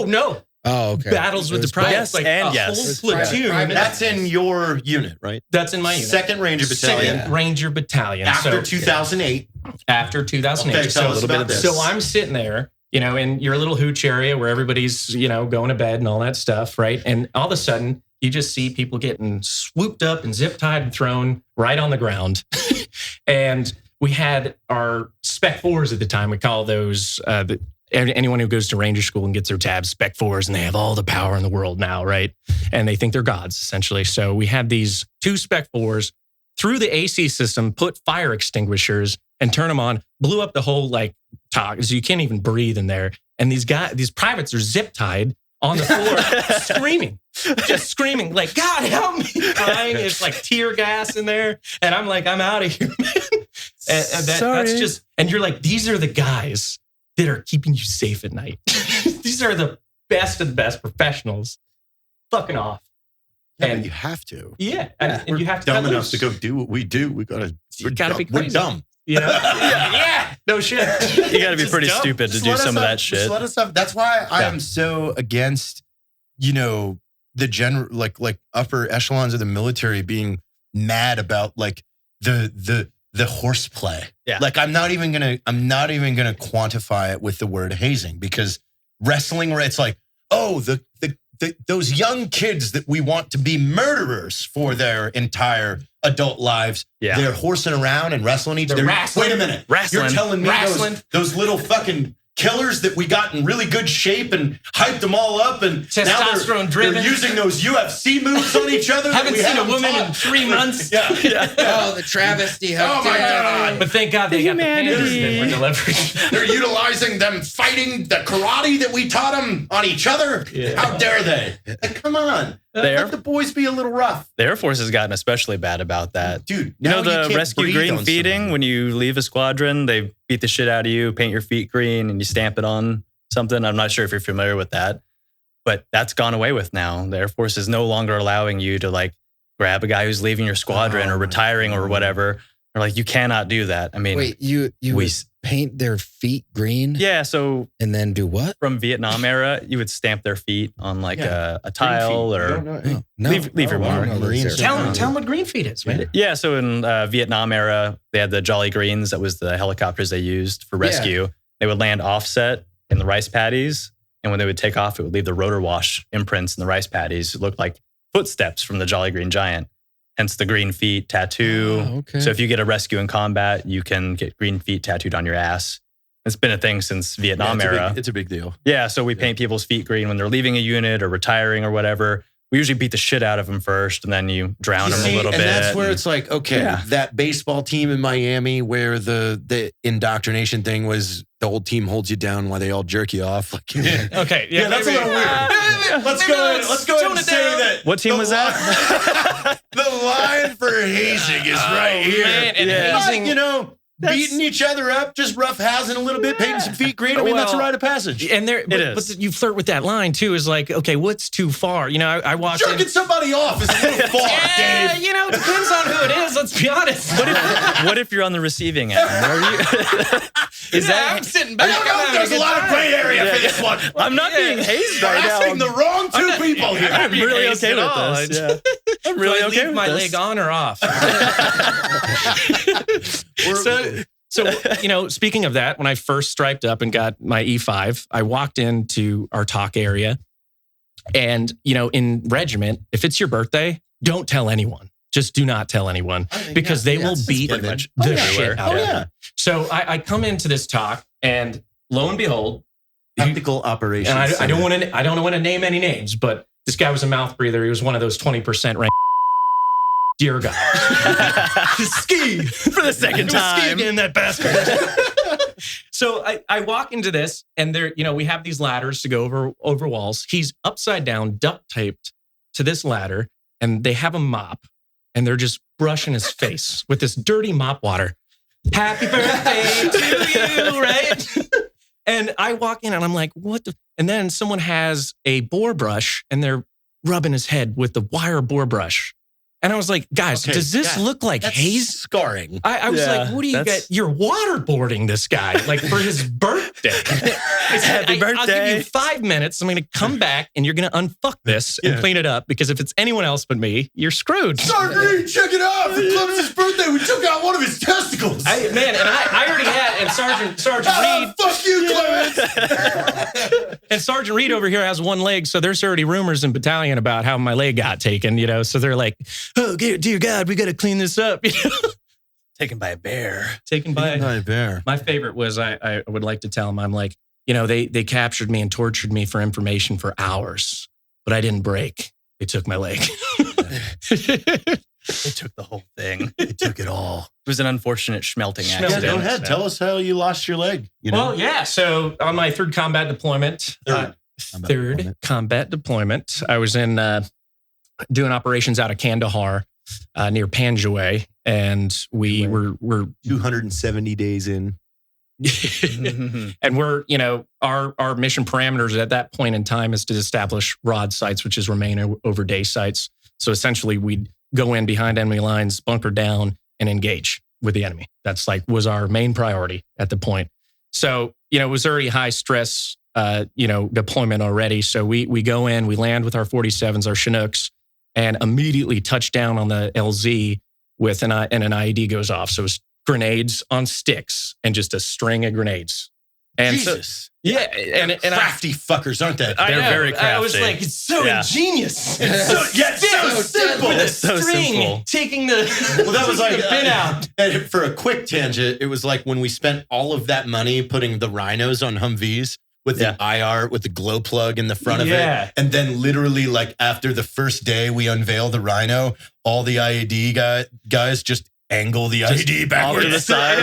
No. Oh, okay. Battles with the privates, like and a yes. whole platoon. That's in your unit, right? That's in my unit. 2nd Ranger Battalion. 2nd Ranger Battalion. After 2008. After 2008. Okay, tell us about this. So I'm sitting there, in your little hooch area where everybody's, going to bed and all that stuff, right? And all of a sudden, you just see people getting swooped up and zip tied and thrown right on the ground. And we had our Spec 4s at the time. We call those anyone who goes to Ranger School and gets their tabs, Spec 4s, and they have all the power in the world now, right? And they think they're gods, essentially. So we had these 2 Spec 4s through the AC system, put fire extinguishers and turn them on, blew up the whole top, so you can't even breathe in there. And these privates are zip tied on the floor, just screaming, like, God help me, crying. It's like tear gas in there. And I'm like, I'm out of here, man. That's just, and you're like, these are the guys that are keeping you safe at night. These are the best of the best professionals. Fucking off. Yeah, and you have to. Yeah. And you have to dumb cut enough loose. to go do what we do. We're dumb. Yeah. No shit. You got to be pretty stupid to do some of that shit. Let us have. That's why I am so against, the general, like upper echelons of the military being mad about like the horseplay. Yeah. Like I'm not even gonna quantify it with the word hazing, because wrestling, where it's like, oh, those young kids that we want to be murderers for their entire adult lives, they're horsing around and wrestling each other. Wait a minute. Wrestling. You're telling me those little fucking killers that we got in really good shape and hyped them all up, and testosterone driven. They're using those UFC moves on each other. Haven't seen a woman in 3 months. Oh, the travesty. Oh my God. But thank God they got the pandas that were delivered. They're utilizing them fighting the karate that we taught them on each other. Yeah. How dare they? Like, come on. Let the boys be a little rough. The Air Force has gotten especially bad about that. Dude, the rescue green feeding, when you leave a squadron, they beat the shit out of you, paint your feet green, and you stamp it on something. I'm not sure if you're familiar with that, but that's gone away with now. The Air Force is no longer allowing you to like grab a guy who's leaving your squadron or retiring or whatever. Or like, you cannot do that. I mean, wait, you paint their feet green? Yeah. So, and then do what? From Vietnam era, you would stamp their feet on like a tile or leave your mark. Tell them what green feet is, man. Yeah. So in Vietnam era, they had the Jolly Greens. That was the helicopters they used for rescue. Yeah. They would land offset in the rice paddies. And when they would take off, it would leave the rotor wash imprints in the rice paddies. It looked like footsteps from the Jolly Green Giant. Hence the green feet tattoo. Oh, okay. So if you get a rescue in combat, you can get green feet tattooed on your ass. It's been a thing since Vietnam era. It's a big deal. Yeah, so we paint people's feet green when they're leaving a unit or retiring or whatever. We usually beat the shit out of them first, and then you drown them a little bit. And that's where it's like, okay, that baseball team in Miami where the indoctrination thing was the whole team holds you down while they all jerk you off. Like, okay, yeah, that's a little weird. Let's go ahead and say that. What team was that? The line for hazing is right here. Man, and hazing, beating each other up, just roughhousing a little bit, painting some feet green. I mean, that's a rite of passage. And but you flirt with that line too. Is like, okay, what's too far? I watch jerking somebody off is a little far. Yeah, Dave. it depends on who it is. Let's be honest. What if you're on the receiving end? Is that? I'm sitting I back. don't know if there's a lot of gray area for this one. I'm not being hazed You're right now. asking the wrong two people here. I'm really okay with this. Yeah. I'm really okay with my this. leg on or off. So, speaking of that, when I first striped up and got my E5, I walked into our talk area. And, in regiment, if it's your birthday, don't tell anyone. Just do not tell anyone because they will beat the shit out of you. So I come into this talk and lo and behold, Tactical operations. and I don't want to name any names, but this guy was a mouth breather. He was one of those 20% rank. Dear God. Ski for the second time. Ski again, that bastard. So I walk into this and there, we have these ladders to go over walls. He's upside down, duct taped to this ladder, and they have a mop and they're just brushing his face with this dirty mop water. Happy birthday to you, right? And I walk in and I'm like, what the? And then someone has a boar brush and they're rubbing his head with the wire boar brush. And I was like, guys, does this look like haze? Scarring. I was like, what do you get? You're waterboarding this guy like for his birthday. Happy birthday. I'll give you 5 minutes. I'm going to come back and you're going to unfuck this and clean it up because if it's anyone else but me, you're screwed. Sergeant Reid, check it out. For Clemens' birthday, we took out one of his testicles. I already had, and Sergeant Reid. Fuck you, Clemens. And Sergeant Reid over here has one leg, so there's already rumors in battalion about how my leg got taken, so they're like, oh, dear God, we got to clean this up. Taken by a bear. Taken by a bear. My favorite was I would like to tell them, I'm like, they captured me and tortured me for information for hours, but I didn't break. They took my leg. They took the whole thing. They took it all. It was an unfortunate schmelting Yeah, accident. go ahead. Tell us how you lost your leg. Well, yeah. So on my third combat deployment, combat deployment, I was in doing operations out of Kandahar near Panjwai, and we were 270 days in. And we're, our mission parameters at that point in time is to establish ROD sites, which is remain over day sites. So essentially we'd go in behind enemy lines, bunker down, and engage with the enemy. That's was our main priority at the point. So, it was already high stress, deployment already. So we go in, we land with our 47s, our Chinooks, and immediately touch down on the LZ with and an IED goes off. So it's grenades on sticks and just a string of grenades. And Jesus. And Crafty fuckers, aren't they? They're very crafty. I was like, it's so ingenious. It's so simple. With a so string simple. taking the Well, that was like the pin out. And for a quick tangent, it was like when we spent all of that money putting the rhinos on Humvees with the IR, with the glow plug in the front of it. And then literally after the first day we unveil the rhino, all the IED guys just angle the IED backwards to the side.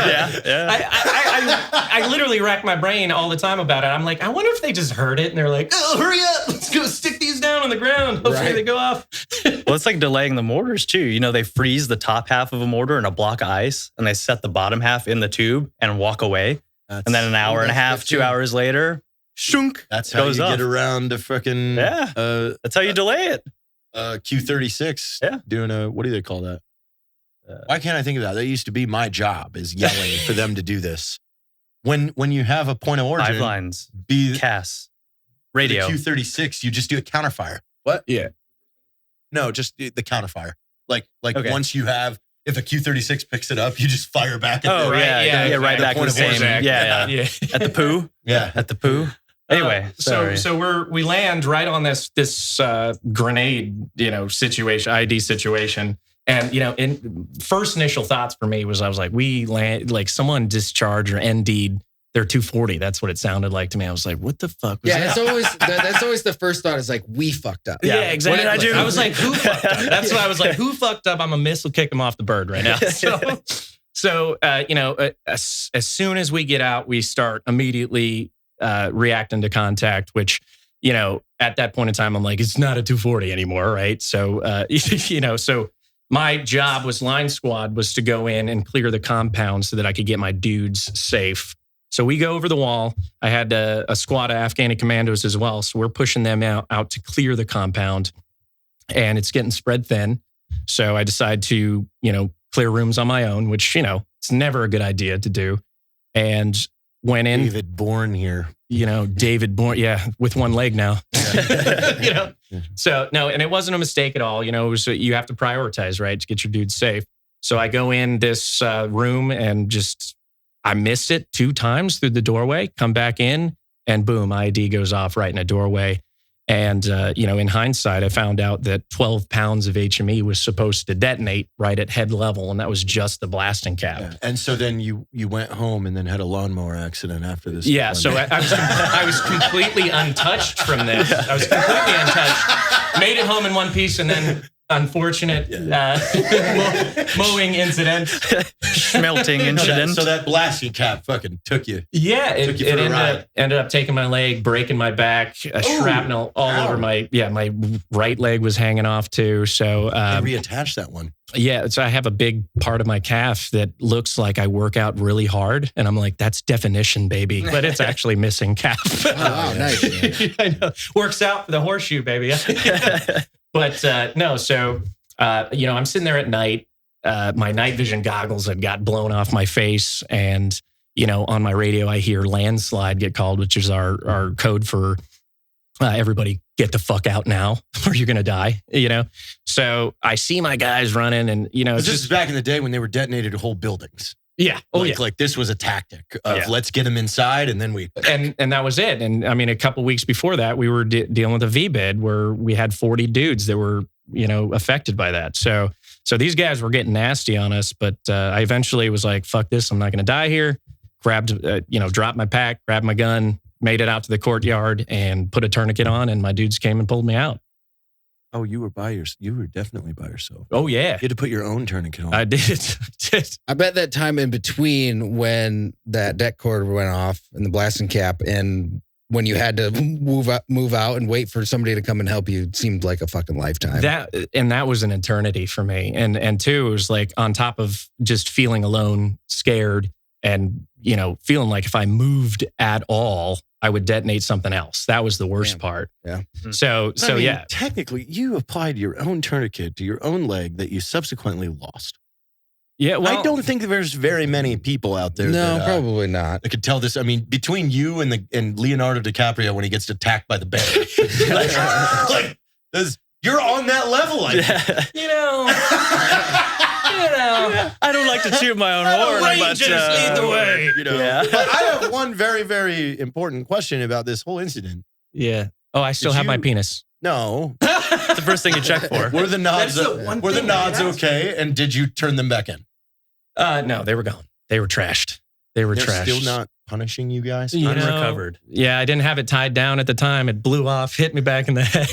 I literally rack my brain all the time about it. I'm like, I wonder if they just heard it and they're like, oh, hurry up. Let's go stick these down on the ground. Hopefully they go off. Well, it's like delaying the mortars too. They freeze the top half of a mortar in a block of ice and they set the bottom half in the tube and walk away. And then an hour and a half, 2 hours later, shunk. That's how you get around the freaking that's how you delay it. Q36. Yeah. Doing what do they call that? Why can't I think of that? That used to be my job, is yelling for them to do this. When you have a point of origin, 5 lines, be CAS, radio. The Q36, you just do a counterfire. What? Yeah. No, just the counterfire. Once you have, if a Q36 picks it up, you just fire back at right back to the same. Yeah. At the poo. Yeah. At the poo. Anyway, so we land right on this grenade, situation, ID situation. And, in first initial thoughts for me was, I was like, we land, someone discharged or ND'd their 240. That's what it sounded like to me. I was like, what the fuck was that? That's always the first thought, is like, we fucked up. Yeah, exactly. What did I do? I was like, who fucked up? That's what I was like, who fucked up? I'm a missile kick him off the bird right now. So as soon as we get out, we start immediately reacting to contact, which, at that point in time, I'm like, it's not a 240 anymore, right? So, so my job line squad was to go in and clear the compound so that I could get my dudes safe. So we go over the wall. I had a squad of Afghani commandos as well. So we're pushing them out to clear the compound, and it's getting spread thin. So I decide to, clear rooms on my own, which, it's never a good idea to do. And went in. David Bourne here. David Bourne, with one leg now. So, no, and it wasn't a mistake at all. It was, you have to prioritize, right, to get your dudes safe. So I go in this room and I missed it 2 times through the doorway, come back in, and boom, IED goes off right in a doorway. And, in hindsight, I found out that 12 pounds of HME was supposed to detonate right at head level, and that was just the blasting cap. Yeah. And so then you went home and then had a lawnmower accident after this. Yeah, so I was completely untouched from this. I was completely untouched. Made it home in one piece, and then unfortunate mowing incident. Smelting incident. So that blasting cap fucking took you. Yeah, it ended up taking my leg, breaking my back, shrapnel all over my right leg was hanging off too. So I reattached that one. Yeah, so I have a big part of my calf that looks like I work out really hard, and I'm like, that's definition, baby, but it's actually missing calf. Oh, wow, nice. I know. Works out for the horseshoe, baby. But no, so, I'm sitting there at night. My night vision goggles had got blown off my face. And, on my radio, I hear landslide get called, which is our code for everybody get the fuck out now or you're going to die, So I see my guys running and, this is back in the day when they were detonated whole buildings. Yeah. Oh, Like this was a tactic of let's get them inside and then we... And that was it. And I mean, a couple weeks before that, we were dealing with a V-bid where we had 40 dudes that were, affected by that. So these guys were getting nasty on us, but I eventually was like, fuck this, I'm not going to die here. Grabbed, dropped my pack, grabbed my gun, made it out to the courtyard and put a tourniquet on, and my dudes came and pulled me out. Oh, you were definitely by yourself. Oh, yeah. You had to put your own tourniquet on. I did. I bet that time in between when that deck cord went off and the blasting cap and when you had to move out and wait for somebody to come and help you seemed like a fucking lifetime. That was an eternity for me. And two, it was like on top of just feeling alone, scared, and, feeling like if I moved at all, I would detonate something else. That was the worst part. Yeah. So yeah. Technically, you applied your own tourniquet to your own leg that you subsequently lost. Yeah, well, I don't think there's very many people out there. No, probably not. I could tell this. I mean, between you and Leonardo DiCaprio when he gets attacked by the bear, you're on that level. I don't like to toot my own horn, but lead the way. But I have one very, very important question about this whole incident. Yeah. Oh, I still have my penis. No. It's the first thing you check for. Were the nods okay? And did you turn them back in? No, they were gone. They were trashed. They're still not punishing you guys? Unrecovered. Yeah, I didn't have it tied down at the time. It blew off, hit me back in the head.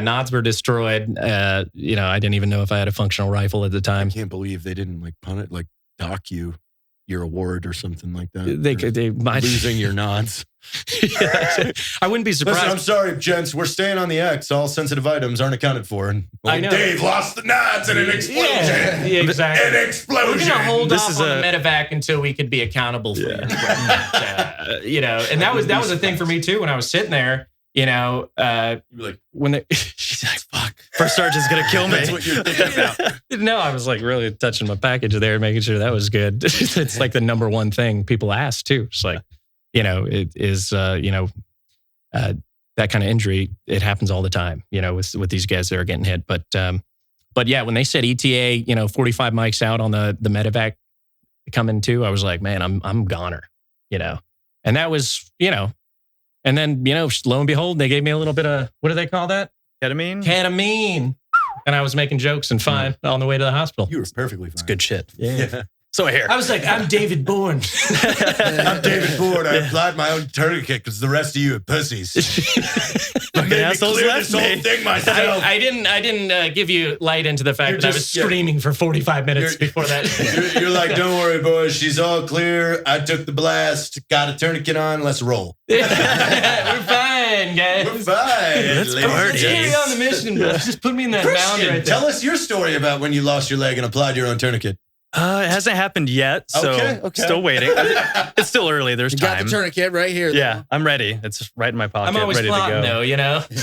Nods were destroyed. I didn't even know if I had a functional rifle at the time. I can't believe they didn't dock you your award or something like that. They might losing your nods. I wouldn't be surprised. Listen, I'm sorry, gents. We're staying on the X. All sensitive items aren't accounted for. And I know. Dave lost the nods in an explosion. Yeah, exactly. An explosion. We're going to hold off on the Medevac until we could be accountable for your equipment. And that was a thing for me too when I was sitting there. You were like, when she's like, fuck. First sergeant's going to kill me. That's what you're thinking about. No, I was like really touching my package there, making sure that was good. It's like the number one thing people ask too. It's like, it is, that kind of injury, it happens all the time, with these guys that are getting hit. But yeah, when they said ETA, 45 mics out on the Medevac coming too, I was like, man, I'm goner, and that was, and then, lo and behold, they gave me a little bit of, what do they call that? Ketamine. And I was making jokes and fine on the way to the hospital. You were perfectly fine. It's good shit. Yeah. So I hear. I was like, I'm David Bourne. I'm David Bourne. I applied my own tourniquet because the rest of you are pussies. Fucking assholes left this whole thing myself. I didn't give you light into the fact that I was screaming for 45 minutes before that. You're like, don't worry, boys. She's all clear. I took the blast. Got a tourniquet on. Let's roll. We're fine, guys. We're fine. Let's party. Carry on the mission, bro. Just put me in that mound right there. Tell us your story about when you lost your leg and applied your own tourniquet. It hasn't happened yet, so okay. Still waiting. It's still early. There's time. Got the tourniquet right here. Yeah, I'm ready. It's right in my pocket. I'm always ready plotting, to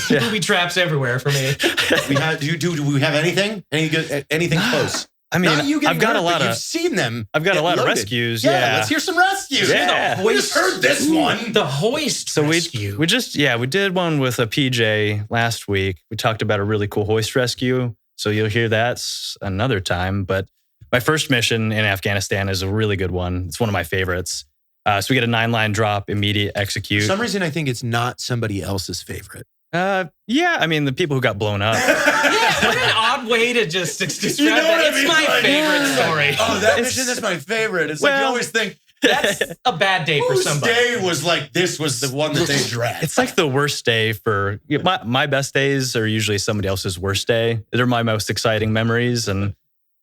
go. Booby traps everywhere for me. Do we have anything? Anything close? I mean, Not you getting I've got hurt, a lot but of you've seen them. I've got a get lot of loaded. rescues. Yeah, let's hear some rescues. Yeah. We just heard this one. The hoist So rescue. we did one with a PJ last week. We talked about a really cool hoist rescue. So you'll hear that another time. But my first mission in Afghanistan is a really good one. It's one of my favorites. So we get a 9-line drop, immediate execute. For some reason, I think it's not somebody else's favorite. Yeah, I mean the people who got blown up. Yeah, what an odd way to just describe You know that. what I It's mean? my Like, favorite story. Oh, that mission is my favorite. It's like you Well, always think, That's a bad day for whose somebody. day was like this was the one that they dragged. It's like the worst day for my best days are usually somebody else's worst day. They're my most exciting memories,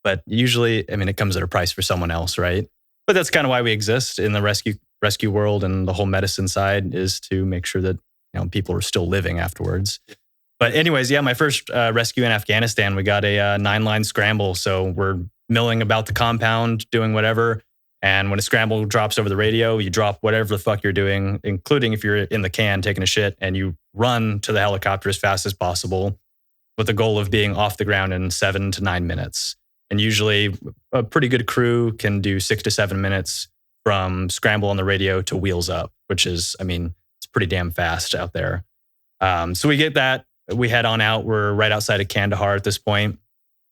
but usually, I mean, it comes at a price for someone else, right? But that's kind of why we exist in the rescue world, and the whole medicine side is to make sure that people are still living afterwards. But anyways, yeah, my first rescue in Afghanistan, we got a 9-line scramble. So we're milling about the compound, doing whatever. And when a scramble drops over the radio, you drop whatever the fuck you're doing, including if you're in the can taking a shit, and you run to the helicopter as fast as possible with the goal of being off the ground in 7 to 9 minutes. And usually a pretty good crew can do 6 to 7 minutes from scramble on the radio to wheels up, which is, I mean, it's pretty damn fast out there. So we get that. We head on out. We're right outside of Kandahar at this point,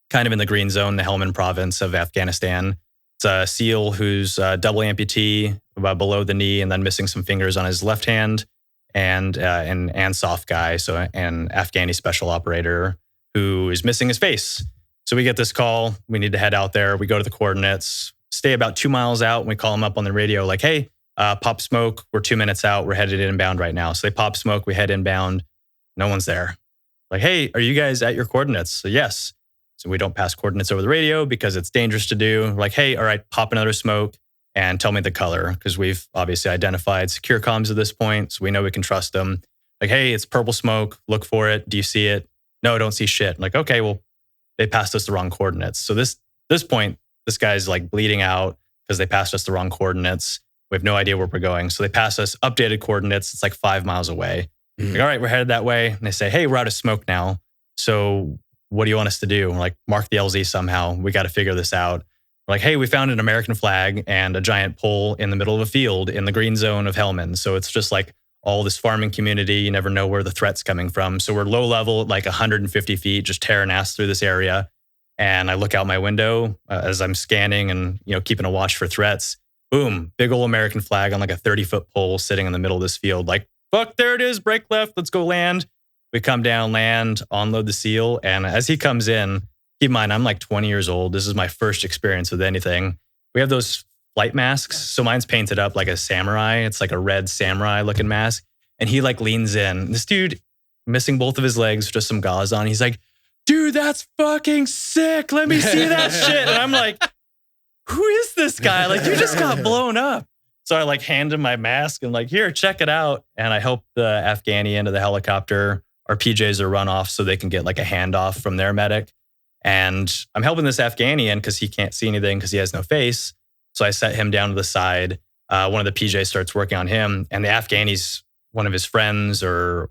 kind of in the green zone, the Helmand province of Afghanistan. It's a SEAL who's double amputee below the knee and then missing some fingers on his left hand, and an ANSOF guy, so an Afghani special operator who is missing his face. So we get this call. We need to head out there. We go to the coordinates, stay about 2 miles out, and we call them up on the radio like, hey, pop smoke. We're 2 minutes out. We're headed inbound right now. So they pop smoke. We head inbound. No one's there. Like, hey, are you guys at your coordinates? So yes. So we don't pass coordinates over the radio because it's dangerous to do. Like, hey, all right, pop another smoke and tell me the color, because we've obviously identified secure comms at this point, so we know we can trust them. Like, hey, it's purple smoke. Look for it. Do you see it? No, I don't see shit. I'm like, okay, well, they passed us the wrong coordinates. So this point, this guy's like bleeding out because they passed us the wrong coordinates. We have no idea where we're going. So they pass us updated coordinates. It's like 5 miles away. Like, all right, we're headed that way. And they say, hey, we're out of smoke now. So what do you want us to do? We're like, mark the LZ somehow. We got to figure this out. We're like, hey, we found an American flag and a giant pole in the middle of a field in the green zone of Helmand. So it's just like all this farming community. You never know where the threat's coming from. So we're low level, like 150 feet, just tearing ass through this area. And I look out my window as I'm scanning and keeping a watch for threats. Boom, big old American flag on like a 30-foot pole sitting in the middle of this field. Like, fuck, there it is, break left, let's go land. We come down, land, unload the SEAL. And as he comes in, keep in mind, I'm like 20 years old. This is my first experience with anything. We have those flight masks. So mine's painted up like a samurai. It's like a red samurai looking mask. And he like leans in. This dude, missing both of his legs, just some gauze on. He's like, dude, that's fucking sick. Let me see that shit. And I'm like, who is this guy? Like, you just got blown up. So I like hand him my mask and like, here, check it out. And I help the Afghani into the helicopter. Our PJs are run off so they can get like a handoff from their medic. And I'm helping this Afghani in because he can't see anything because he has no face. So I set him down to the side. One of the PJs starts working on him, and the Afghani's one of his friends or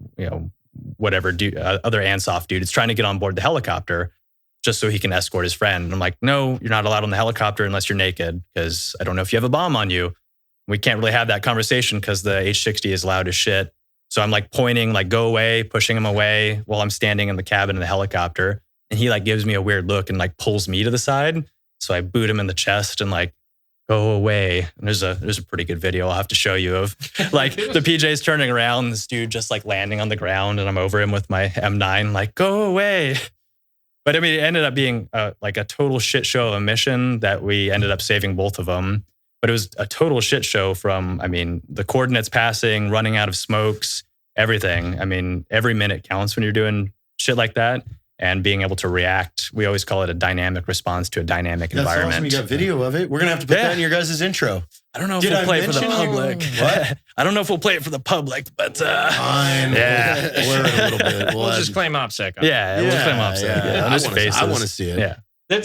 whatever dude, other ANSOF dude is trying to get on board the helicopter just so he can escort his friend. And I'm like, no, you're not allowed on the helicopter unless you're naked, because I don't know if you have a bomb on you. We can't really have that conversation because the H-60 is loud as shit. So I'm like pointing, like, go away, pushing him away while I'm standing in the cabin of the helicopter. And he like gives me a weird look and like pulls me to the side. So I boot him in the chest and like, go away. And there's a pretty good video I'll have to show you of like the PJs turning around, this dude just like landing on the ground, and I'm over him with my M9, like, go away. But I mean, it ended up being like a total shit show of a mission that we ended up saving both of them. But it was a total shit show from, I mean, the coordinates passing, running out of smokes, everything. I mean, every minute counts when you're doing shit like that. And being able to react. We always call it a dynamic response to a dynamic environment. That's awesome. You got video of it. We're going to have to put that in your guys' intro. I don't know if we'll play it for the public. What? I don't know if we'll play it for the public, but fine. Yeah. We'll blur it a little bit. We'll just claim OPSEC. Yeah, we'll just claim OPSEC. Yeah. I want to see it. Yeah.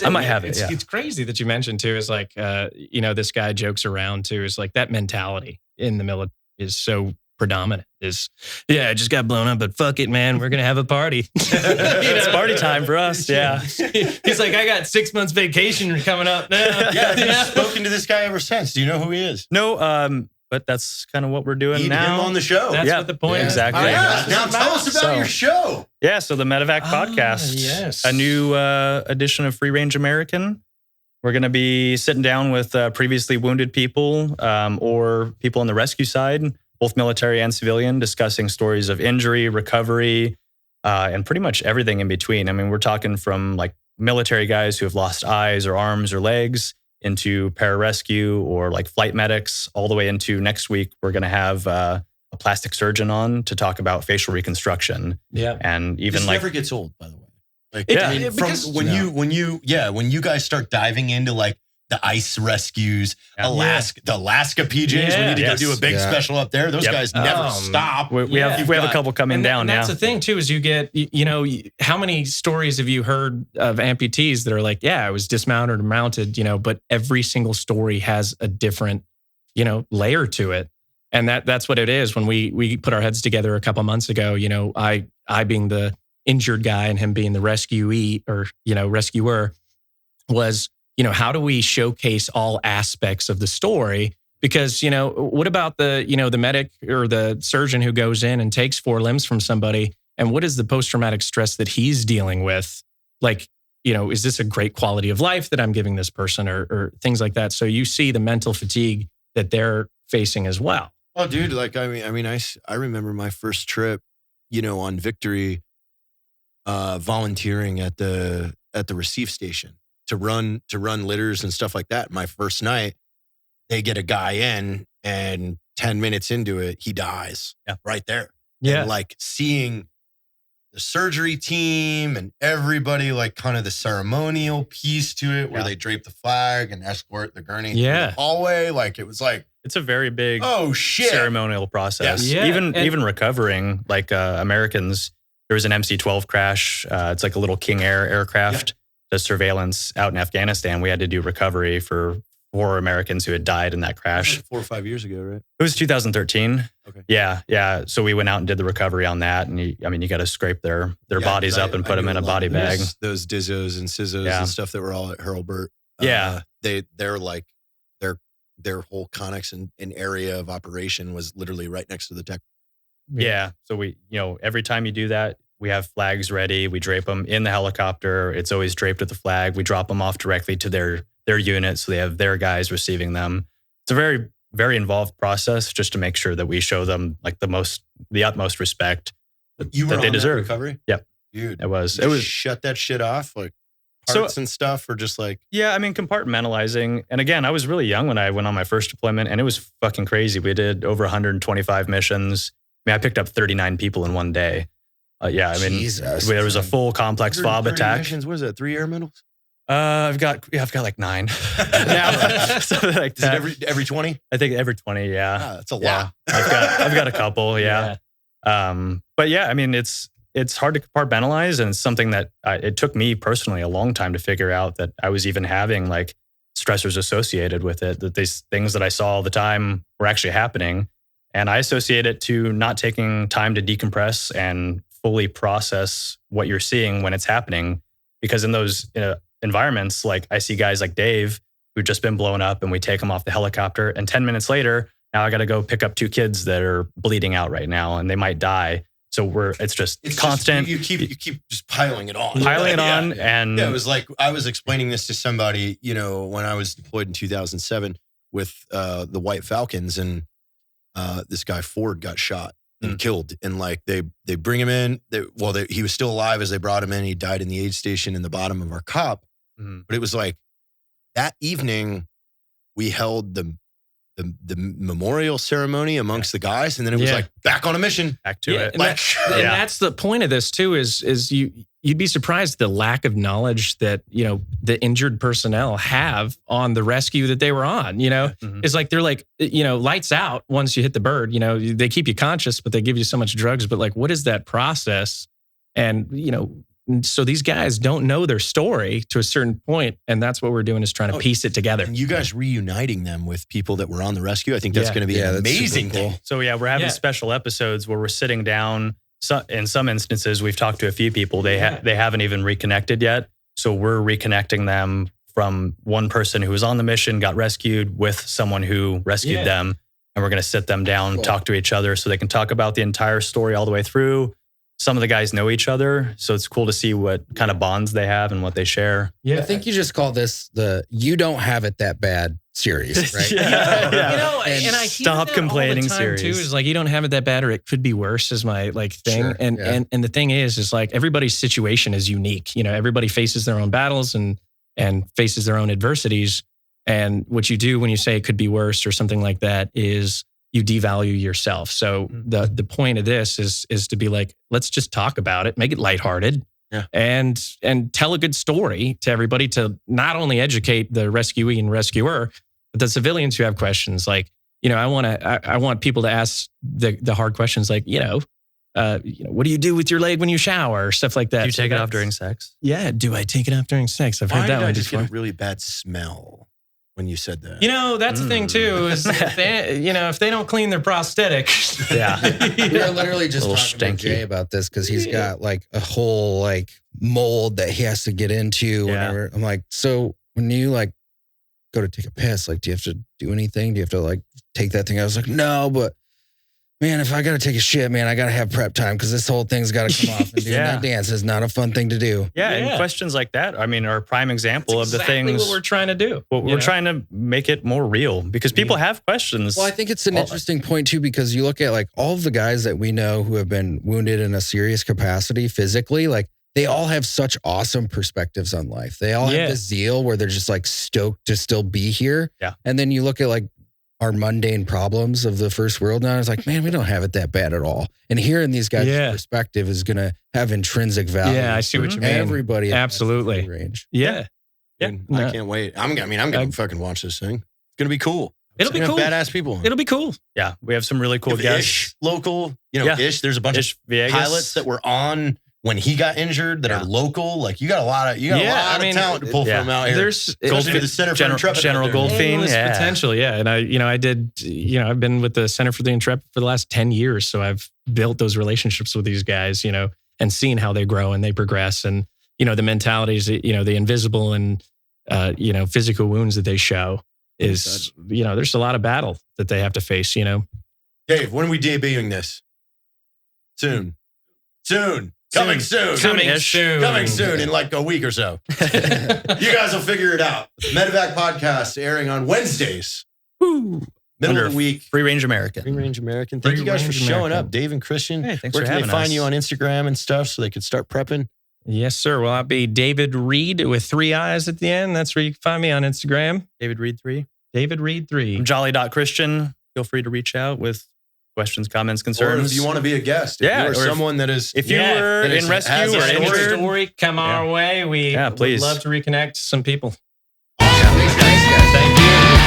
I might have it. It's crazy that you mentioned too. Is like, this guy jokes around too. Is like that mentality in the military is so predominant is, yeah, I just got blown up, but fuck it, man. We're going to have a party. It's party time for us. Yeah. He's like, I got 6 months vacation coming up now. Yeah, I've spoken to this guy ever since. Do you know who he is? No, but that's kind of what we're doing Need now. him on the show. That's what the point is. Exactly. Now tell us about your show. Yeah, so the Medevac Podcast, yes. a new edition of Free Range American. We're going to be sitting down with previously wounded people or people on the rescue side, both military and civilian, discussing stories of injury, recovery, and pretty much everything in between. I mean, we're talking from like military guys who have lost eyes or arms or legs into pararescue or like flight medics, all the way into next week, we're going to have a plastic surgeon on to talk about facial reconstruction. Yeah. And even This like, never gets old, by the way. Like, Yeah. I mean, Because- when you guys start diving into like the ice rescues, the Alaska PJs, we need to go do a big special up there. Those guys never stop. we have a couple coming And down now. that's the thing too, is you get, how many stories have you heard of amputees that are like, yeah, I was dismounted or mounted, but every single story has a different, layer to it. And that's what it is. When we put our heads together a couple months ago, I being the injured guy and him being the rescuee or, rescuer was, how do we showcase all aspects of the story? Because, what about the medic or the surgeon who goes in and takes 4 limbs from somebody? And what is the post-traumatic stress that he's dealing with? Like, is this a great quality of life that I'm giving this person or things like that? So you see the mental fatigue that they're facing as well. Oh, dude, like, I remember my first trip, on Victory, volunteering at the receive station to run litters and stuff like that. My first night, they get a guy in and 10 minutes into it, he dies right there. Yeah. And like seeing the surgery team and everybody, like kind of the ceremonial piece to it where they drape the flag and escort the gurney through the hallway. Like it was like, it's a very big ceremonial process. Yeah. Even recovering, like Americans, there was an MC-12 crash. It's like a little King Air aircraft. The surveillance out in Afghanistan. We had to do recovery for 4 Americans who had died in that crash. 4 or 5 years ago, right? It was 2013. Okay. Yeah. So we went out and did the recovery on that. And you got to scrape their bodies up and put them in a body bag. Those Dizzos and Sizzos and stuff that were all at Hurlburt. They're like, their whole conics and area of operation was literally right next to the tech. Yeah. So we, every time you do that, we have flags ready. We drape them in the helicopter. It's always draped with the flag. We drop them off directly to their unit. So they have their guys receiving them. It's a very, very involved process just to make sure that we show them like the utmost respect that they deserve. Recovery? Yep. Dude, it was shut that shit off. Like parts and stuff or just like. Yeah. I mean, compartmentalizing. And again, I was really young when I went on my first deployment and it was fucking crazy. We did over 125 missions. I picked up 39 people in one day. Jesus. There was a full complex fob attack. Missions, what is that? 3 air medals? I've got like 9 now. Something like that. Every 20? I think every 20. Yeah, that's a lot. I've got a couple. Yeah. But yeah, I mean, it's hard to compartmentalize, and it's something that it took me personally a long time to figure out that I was even having like stressors associated with it. That these things that I saw all the time were actually happening, and I associate it to not taking time to decompress and fully process what you're seeing when it's happening. Because in those environments, like I see guys like Dave who've just been blown up and we take them off the helicopter and 10 minutes later, now I got to go pick up 2 kids that are bleeding out right now and they might die. So it's constant. You keep just piling it on. And it was like, I was explaining this to somebody, when I was deployed in 2007 with the White Falcons, and this guy Ford got shot and killed. And like they bring him in. He was still alive as they brought him in. He died in the aid station in the bottom of our cop. But it was like that evening we held the memorial ceremony amongst the guys, and then it was like back on a mission, back to it. And that's the point of this too. Is you'd be surprised the lack of knowledge that the injured personnel have on the rescue that they were on. It's like they're like lights out once you hit the bird. They keep you conscious, but they give you so much drugs. But like, what is that process? And so these guys don't know their story to a certain point, and that's what we're doing is trying to piece it together. And you guys reuniting them with people that were on the rescue, I think that's going to be an that's amazing super cool. thing. So we're having special episodes where we're sitting down. So, in some instances, we've talked to a few people. They haven't even reconnected yet. So we're reconnecting them from one person who was on the mission, got rescued, with someone who rescued them. And we're going to sit them down, talk to each other so they can talk about the entire story all the way through. Some of the guys know each other, so it's cool to see what kind of bonds they have and what they share. Yeah. I think you just call this the "You Don't Have It That Bad" series, right? You know, and I Stop hear that complaining all the time series. too. Is like, you don't have it that bad, or it could be worse, is my like thing. Sure, and the thing is like everybody's situation is unique. You know, everybody faces their own battles and faces their own adversities. And what you do when you say it could be worse or something like that is you devalue yourself. So the point of this is to be like, let's just talk about it, make it lighthearted, and tell a good story to everybody to not only educate the rescuee and rescuer, but the civilians who have questions. Like, you know, I want people to ask the hard questions, like, you know, what do you do with your leg when you shower, or stuff like that. Do you take it off during sex? Yeah, do I take it off during sex? I've heard that one just before. get a really bad smell when you said that? You know, that's the thing too, is if they don't clean their prosthetics. We were literally just talking to stinky. Jay about this because he's got like a whole like mold that he has to get into whenever. I'm like, so when you like go to take a piss, like, do you have to do anything? Do you have to like take that thing? I was like, no, but man, if I got to take a shit, man, I got to have prep time because this whole thing's got to come off. And doing that dance is not a fun thing to do. Yeah, and questions like that, I mean, are a prime example That's of the exactly things what we're trying to do. We're trying to make it more real because people have questions. Well, I think it's an interesting point too, because you look at like all of the guys that we know who have been wounded in a serious capacity physically, like they all have such awesome perspectives on life. They all have this zeal where they're just like stoked to still be here. Yeah. And then you look at like our mundane problems of the first world now. It's like, man, we don't have it that bad at all. And hearing these guys' perspective is going to have intrinsic value. Yeah, I see what you mean. Everybody. Absolutely. Range. Yeah. Dude, I can't wait. I'm going to fucking watch this thing. It's going to be cool. It'll be cool. Badass people. It'll be cool. Yeah, we have some really cool guests. Ish, local, Ish. There's a bunch of Viegas. pilots that were on when he got injured that are local. Like you got a lot of talent to pull from out here. There's Especially the Center for Intrepid. General Goldfein. Potential. Yeah. And I've been with the Center for the Intrepid for the last 10 years. So I've built those relationships with these guys, and seen how they grow and they progress. And, the mentalities, the invisible and, physical wounds that they show is, there's a lot of battle that they have to face, Dave, when are we debuting this? Soon. Coming soon in like a week or so. You guys will figure it out. Medevac Podcast airing on Wednesdays. Middle of the week. Free Range American. Free Range American. Thank you guys for showing up, Dave and Christian. Hey, thanks Where for can they having find us. you on Instagram and stuff so they could start prepping? Yes, sir. Well, I'll be David Reid with 3 I's at the end. That's where you can find me on Instagram. David Reid 3. David Reid 3. I'm Jolly.Christian. Feel free to reach out with questions, comments, Or if if you want to be a guest. Yeah, If or you're if- someone that is... If you were that in rescue has a or story. injured, story come our way, we please would love to reconnect some people.